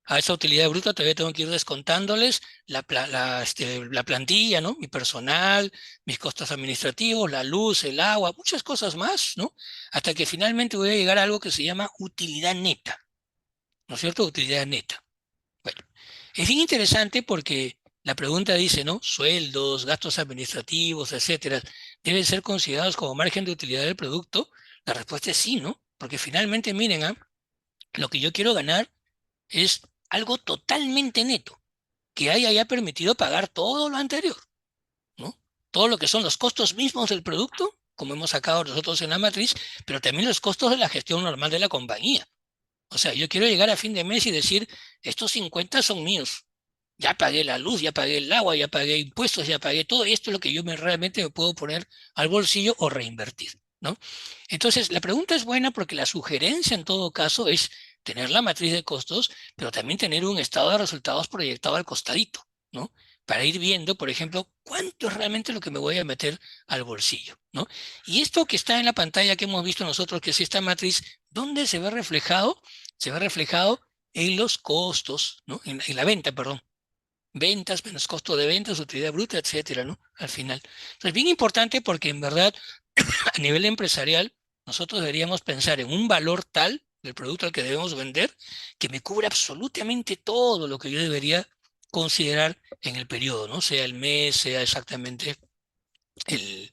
[SPEAKER 1] A esa utilidad bruta todavía tengo que ir descontándoles la plantilla, ¿no? Mi personal, mis costos administrativos, la luz, el agua, muchas cosas más, ¿no? Hasta que finalmente voy a llegar a algo que se llama utilidad neta, ¿no es cierto? Utilidad neta. Bueno, es bien interesante porque la pregunta dice, ¿no? Sueldos, gastos administrativos, etcétera, ¿deben ser considerados como margen de utilidad del producto? La respuesta es sí, ¿no? Porque finalmente, miren, lo que yo quiero ganar es algo totalmente neto, que haya permitido pagar todo lo anterior, ¿no? Todo lo que son los costos mismos del producto, como hemos sacado nosotros en la matriz, pero también los costos de la gestión normal de la compañía. O sea, yo quiero llegar a fin de mes y decir, estos 50 son míos. Ya pagué la luz, ya pagué el agua, ya pagué impuestos, ya pagué todo, y esto es lo que yo realmente me puedo poner al bolsillo o reinvertir, ¿no? Entonces, la pregunta es buena porque la sugerencia en todo caso es tener la matriz de costos, pero también tener un estado de resultados proyectado al costadito, ¿no? Para ir viendo, por ejemplo, cuánto es realmente lo que me voy a meter al bolsillo, ¿no? Y esto que está en la pantalla que hemos visto nosotros, que es esta matriz, ¿dónde se ve reflejado? Se ve reflejado en los costos, ¿no? En la venta, perdón. Ventas menos costo de ventas, utilidad bruta, etcétera, ¿no? Al final. Entonces, bien importante porque en verdad, a nivel empresarial, nosotros deberíamos pensar en un valor tal del producto al que debemos vender que me cubra absolutamente todo lo que yo debería considerar en el periodo, ¿no? Sea el mes, sea exactamente el,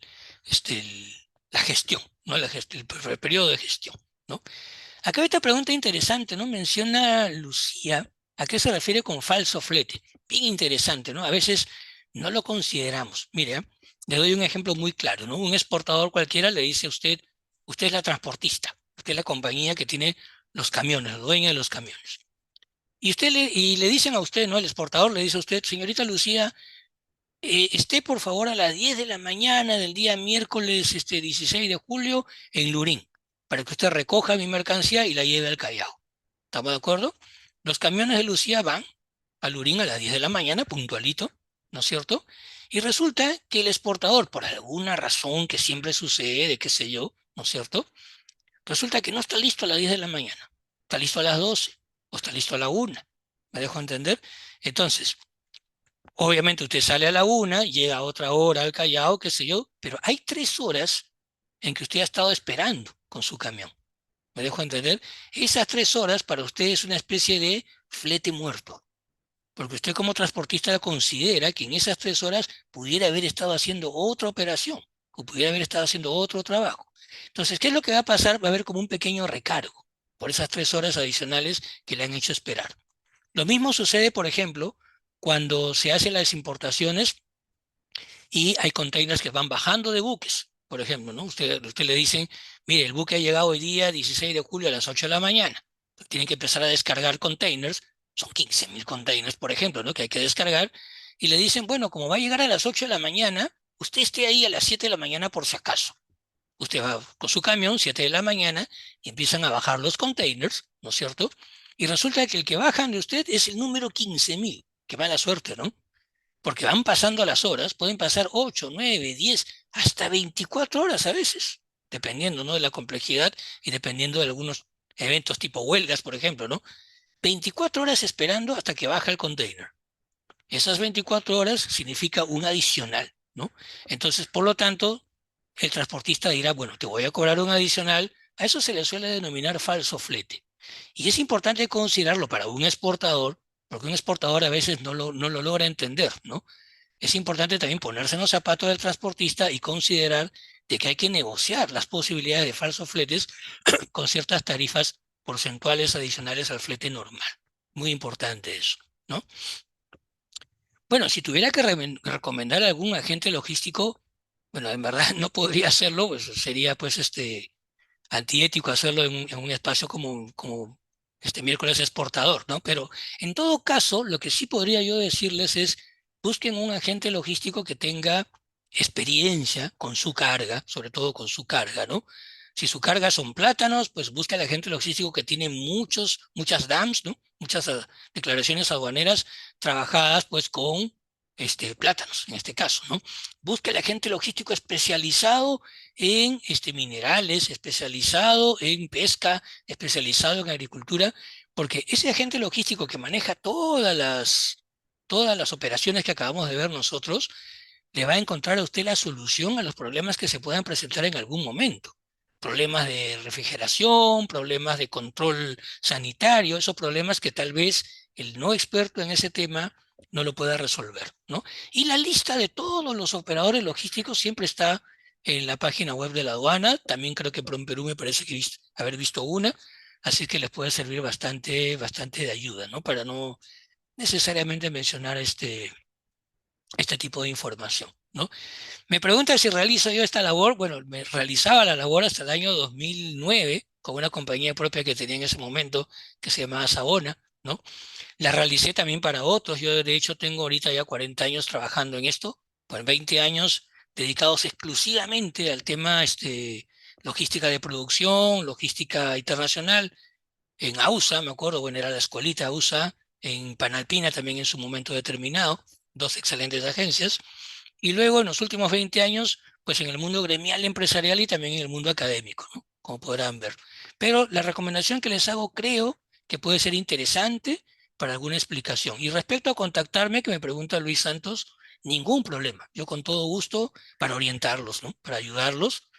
[SPEAKER 1] la gestión, ¿no? El periodo de gestión, ¿no? Acá hay esta pregunta interesante, ¿no? Menciona Lucía, ¿a qué se refiere con falso flete? Bien interesante, ¿no? A veces no lo consideramos. Mire, le doy un ejemplo muy claro, ¿no? Un exportador cualquiera le dice a usted, usted es la transportista, usted es la compañía que tiene los camiones, la dueña de los camiones. Y le dicen a usted, ¿no? El exportador le dice a usted, señorita Lucía, esté por favor a las 10 de la mañana del día miércoles 16 de julio en Lurín, para que usted recoja mi mercancía y la lleve al Callao. ¿Estamos de acuerdo? Los camiones de Lucía van a Lurín a las 10 de la mañana, puntualito, ¿no es cierto? Y resulta que el exportador, por alguna razón que siempre sucede, qué sé yo, ¿no es cierto? Resulta que no está listo a las 10 de la mañana. Está listo a las 12 o está listo a la 1. ¿Me dejo entender? Entonces, obviamente usted sale a la 1, llega a otra hora al Callao, qué sé yo, pero hay 3 horas en que usted ha estado esperando con su camión. ¿Me dejo entender? Esas 3 horas para usted es una especie de flete muerto, porque usted como transportista considera que en esas 3 horas pudiera haber estado haciendo otra operación o pudiera haber estado haciendo otro trabajo. Entonces, ¿qué es lo que va a pasar? Va a haber como un pequeño recargo por esas 3 horas adicionales que le han hecho esperar. Lo mismo sucede, por ejemplo, cuando se hacen las importaciones y hay containers que van bajando de buques, por ejemplo, ¿no? Usted le dicen, mire, el buque ha llegado hoy día 16 de julio a las 8 de la mañana. Tienen que empezar a descargar containers, son 15.000 containers, por ejemplo, ¿no? Que hay que descargar, y le dicen, bueno, como va a llegar a las 8 de la mañana, usted esté ahí a las 7 de la mañana por si acaso. Usted va con su camión, 7 de la mañana, y empiezan a bajar los containers, ¿no es cierto? Y resulta que el que bajan de usted es el número 15.000. Qué mala suerte, ¿no? Porque van pasando las horas, pueden pasar 8, 9, 10, hasta 24 horas a veces, dependiendo, ¿no? De la complejidad y dependiendo de algunos eventos tipo huelgas, por ejemplo, ¿no? 24 horas esperando hasta que baja el container. Esas 24 horas significa un adicional, ¿no? Entonces, por lo tanto, el transportista dirá, bueno, te voy a cobrar un adicional. A eso se le suele denominar falso flete. Y es importante considerarlo para un exportador, porque un exportador a veces no lo logra entender, ¿no? Es importante también ponerse en los zapatos del transportista y considerar de que hay que negociar las posibilidades de falsos fletes con ciertas tarifas porcentuales adicionales al flete normal. Muy importante eso, ¿no? Bueno, si tuviera que recomendar a algún agente logístico, bueno, en verdad no podría hacerlo, pues sería pues antiético hacerlo en un espacio como este miércoles exportador, ¿no? Pero en todo caso, lo que sí podría yo decirles es, busquen un agente logístico que tenga experiencia con su carga, sobre todo con su carga, ¿no? Si su carga son plátanos, pues busca el agente logístico que tiene muchas DAMs, ¿no? Muchas declaraciones aduaneras trabajadas pues con plátanos, en este caso, ¿no? Busque el agente logístico especializado en minerales, especializado en pesca, especializado en agricultura, porque ese agente logístico que maneja todas las operaciones que acabamos de ver nosotros, le va a encontrar a usted la solución a los problemas que se puedan presentar en algún momento. Problemas de refrigeración, problemas de control sanitario, esos problemas que tal vez el no experto en ese tema no lo pueda resolver, ¿no? Y la lista de todos los operadores logísticos siempre está en la página web de la aduana. También creo que PROMPERÚ me parece que haber visto una, así que les puede servir bastante de ayuda, ¿no? Para no necesariamente mencionar este tipo de información, ¿no? Me pregunta si realizo yo esta labor. Bueno, me realizaba la labor hasta el año 2009 con una compañía propia que tenía en ese momento que se llamaba Sabona, ¿no? La realicé también para otros. Yo de hecho tengo ahorita ya 40 años trabajando en esto, pues 20 años dedicados exclusivamente al tema logística de producción, logística internacional. En AUSA, me acuerdo, bueno, era la escuelita AUSA, en Panalpina también en su momento determinado, dos excelentes agencias. Y luego en los últimos 20 años, pues en el mundo gremial empresarial y también en el mundo académico, ¿no? Como podrán ver. Pero la recomendación que les hago creo que puede ser interesante para alguna explicación. Y respecto a contactarme, que me pregunta Luis Santos, ningún problema. Yo con todo gusto para orientarlos, ¿no? Para ayudarlos.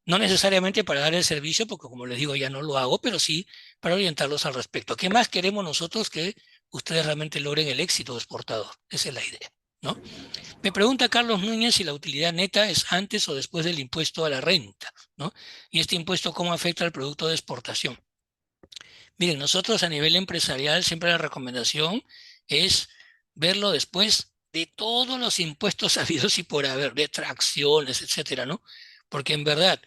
[SPEAKER 1] No necesariamente para dar el servicio, porque como les digo ya no lo hago, pero sí para orientarlos al respecto. ¿Qué más queremos nosotros que ustedes realmente logren el éxito exportador? Esa es la idea, ¿no? Me pregunta Carlos Núñez si la utilidad neta es antes o después del impuesto a la renta, ¿no? Y este impuesto cómo afecta al producto de exportación. Miren, nosotros a nivel empresarial siempre la recomendación es verlo después de todos los impuestos habidos y por haber, de tracciones, etcétera, ¿no? Porque en verdad,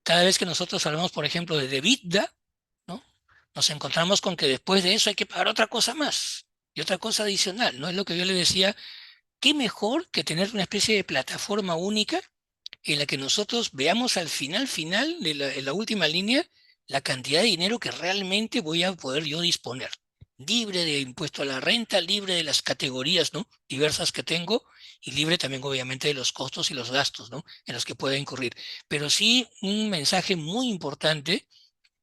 [SPEAKER 1] cada vez que nosotros hablamos, por ejemplo, de EBITDA, ¿no? Nos encontramos con que después de eso hay que pagar otra cosa más y otra cosa adicional, ¿no? Es lo que yo le decía. ¿Qué mejor que tener una especie de plataforma única en la que nosotros veamos al final de en la última línea, la cantidad de dinero que realmente voy a poder yo disponer? Libre de impuesto a la renta, libre de las categorías, ¿no? Diversas que tengo, y libre también obviamente de los costos y los gastos, ¿no? En los que pueda incurrir. Pero sí, un mensaje muy importante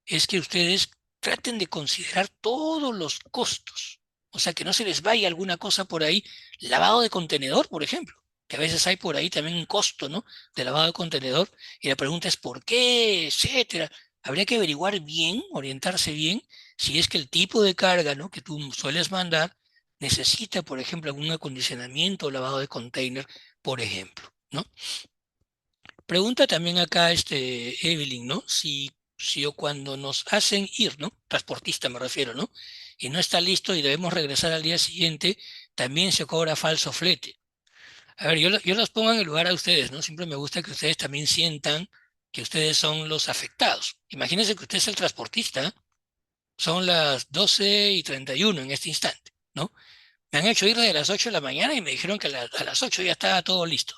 [SPEAKER 1] es que ustedes traten de considerar todos los costos. O sea, que no se les vaya alguna cosa por ahí. Lavado de contenedor, por ejemplo, que a veces hay por ahí también un costo, ¿no? De lavado de contenedor. Y la pregunta es ¿por qué? Etcétera. Habría que averiguar bien, orientarse bien, si es que el tipo de carga, ¿no?, que tú sueles mandar necesita, por ejemplo, algún acondicionamiento o lavado de container, por ejemplo, ¿no? Pregunta también acá Evelyn, ¿no? Si o cuando nos hacen ir, ¿no? Transportista me refiero, ¿no? Y no está listo y debemos regresar al día siguiente, también se cobra falso flete. A ver, yo los pongo en el lugar a ustedes, ¿no? Siempre me gusta que ustedes también sientan que ustedes son los afectados. Imagínense que usted es el transportista, son las 12:31 en este instante, ¿no? Me han hecho ir de las 8 de la mañana y me dijeron que a las 8 ya estaba todo listo.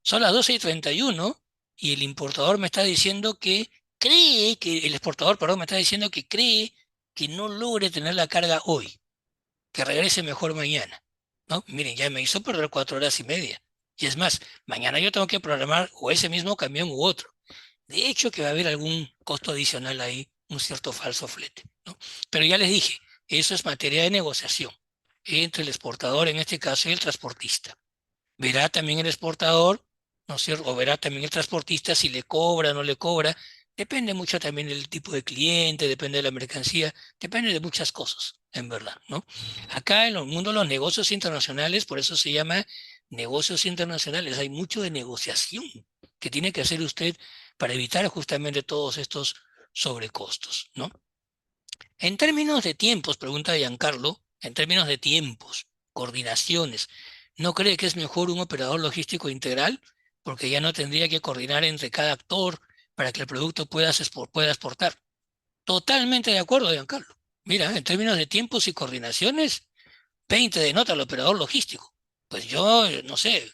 [SPEAKER 1] Son las 12:31 y el importador me está diciendo que el exportador, perdón, me está diciendo que cree que no logre tener la carga hoy, que regrese mejor mañana, ¿no? Miren, ya me hizo perder 4 horas y media. Y es más, mañana yo tengo que programar o ese mismo camión u otro. De hecho, que va a haber algún costo adicional ahí, un cierto falso flete, ¿no? Pero ya les dije, eso es materia de negociación entre el exportador, en este caso, y el transportista. Verá también el exportador, ¿no es cierto? O verá también el transportista si le cobra o no le cobra. Depende mucho también del tipo de cliente, depende de la mercancía, depende de muchas cosas, en verdad, ¿no? Acá en el mundo de los negocios internacionales, por eso se llama negocios internacionales, hay mucho de negociación que tiene que hacer usted para evitar justamente todos estos sobrecostos, ¿no? En términos de tiempos, pregunta Giancarlo, en términos de tiempos, coordinaciones, ¿no cree que es mejor un operador logístico integral? Porque ya no tendría que coordinar entre cada actor para que el producto pueda exportar. Totalmente de acuerdo, Giancarlo. Mira, en términos de tiempos y coordinaciones, 20 de nota al operador logístico. Pues yo, no sé,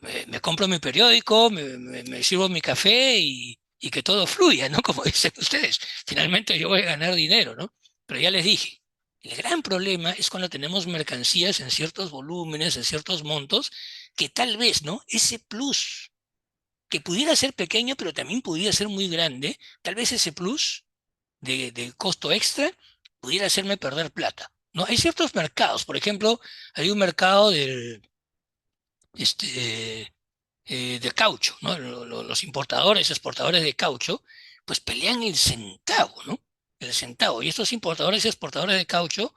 [SPEAKER 1] me compro mi periódico, me sirvo mi café y que todo fluya, ¿no? Como dicen ustedes. Finalmente yo voy a ganar dinero, ¿no? Pero ya les dije, El gran problema es cuando tenemos mercancías en ciertos volúmenes, en ciertos montos, que tal vez, ¿no? Ese plus, que pudiera ser pequeño, pero también pudiera ser muy grande, tal vez ese plus de costo extra pudiera hacerme perder plata, ¿no? Hay ciertos mercados, por ejemplo, hay un mercado de caucho, ¿no? Los importadores, exportadores de caucho, pues pelean el centavo, ¿no? El centavo. Y estos importadores y exportadores de caucho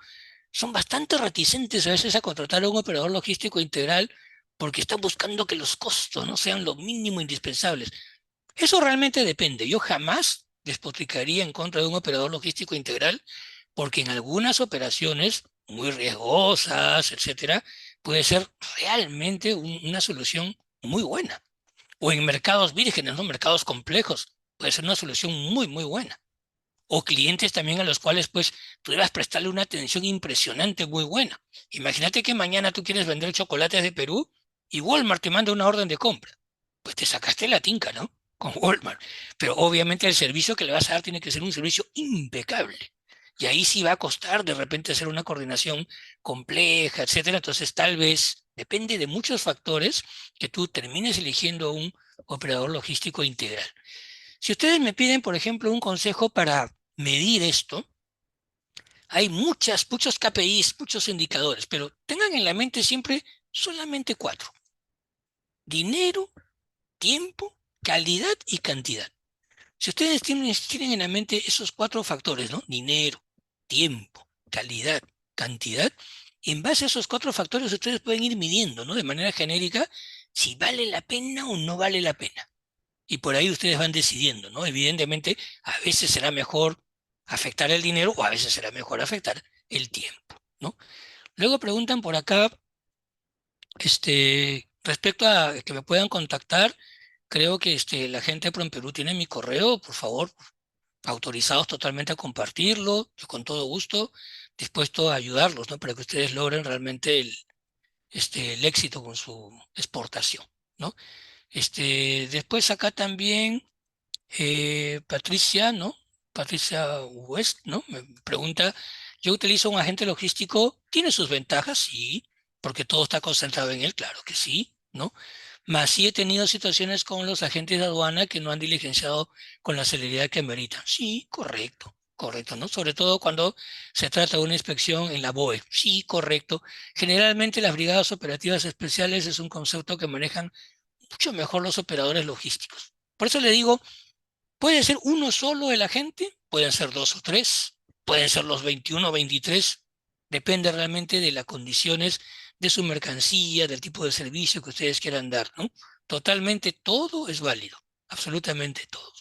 [SPEAKER 1] son bastante reticentes a veces a contratar a un operador logístico integral porque están buscando que los costos no sean lo mínimo indispensables. Eso realmente depende. Yo jamás despotricaría en contra de un operador logístico integral porque en algunas operaciones muy riesgosas, etcétera, puede ser realmente una solución muy buena. O en mercados vírgenes, ¿no? Mercados complejos, puede ser una solución muy, muy buena. O clientes también a los cuales pues tú debas prestarle una atención impresionante, muy buena. Imagínate que mañana tú quieres vender chocolates de Perú y Walmart te manda una orden de compra. Pues te sacaste la tinca, ¿no? Con Walmart. Pero obviamente el servicio que le vas a dar tiene que ser un servicio impecable. Y ahí sí va a costar de repente hacer una coordinación compleja, etcétera. Entonces tal vez depende de muchos factores que tú termines eligiendo un operador logístico integral. Si ustedes me piden, por ejemplo, un consejo para medir esto, hay muchos KPIs, muchos indicadores, pero tengan en la mente siempre solamente 4. Dinero, tiempo, calidad y cantidad. Si ustedes tienen en la mente esos 4 factores, ¿no? Dinero, tiempo, calidad, cantidad, en base a esos 4 factores ustedes pueden ir midiendo, ¿no? De manera genérica, si vale la pena o no vale la pena. Y por ahí ustedes van decidiendo, ¿no? Evidentemente, a veces será mejor afectar el dinero o a veces será mejor afectar el tiempo, ¿no? Luego preguntan por acá, respecto a que me puedan contactar, creo que la gente de PromPerú tiene mi correo, por favor, autorizados totalmente a compartirlo, yo con todo gusto, dispuesto a ayudarlos, ¿no? Para que ustedes logren realmente el éxito con su exportación, ¿no? Después acá también Patricia, ¿no? Patricia West, ¿no? Me pregunta, yo utilizo un agente logístico, ¿tiene sus ventajas? Sí, porque todo está concentrado en él, claro que sí, ¿no? Mas sí he tenido situaciones con los agentes de aduana que no han diligenciado con la celeridad que meritan. Sí, correcto, correcto, ¿no? Sobre todo cuando se trata de una inspección en la BOE. Sí, correcto. Generalmente las brigadas operativas especiales es un concepto que manejan mucho mejor los operadores logísticos. Por eso le digo, puede ser uno solo el agente, pueden ser 2 o 3, pueden ser los 21 o 23, depende realmente de las condiciones de su mercancía, del tipo de servicio que ustedes quieran dar, ¿no? Totalmente todo es válido, absolutamente todo.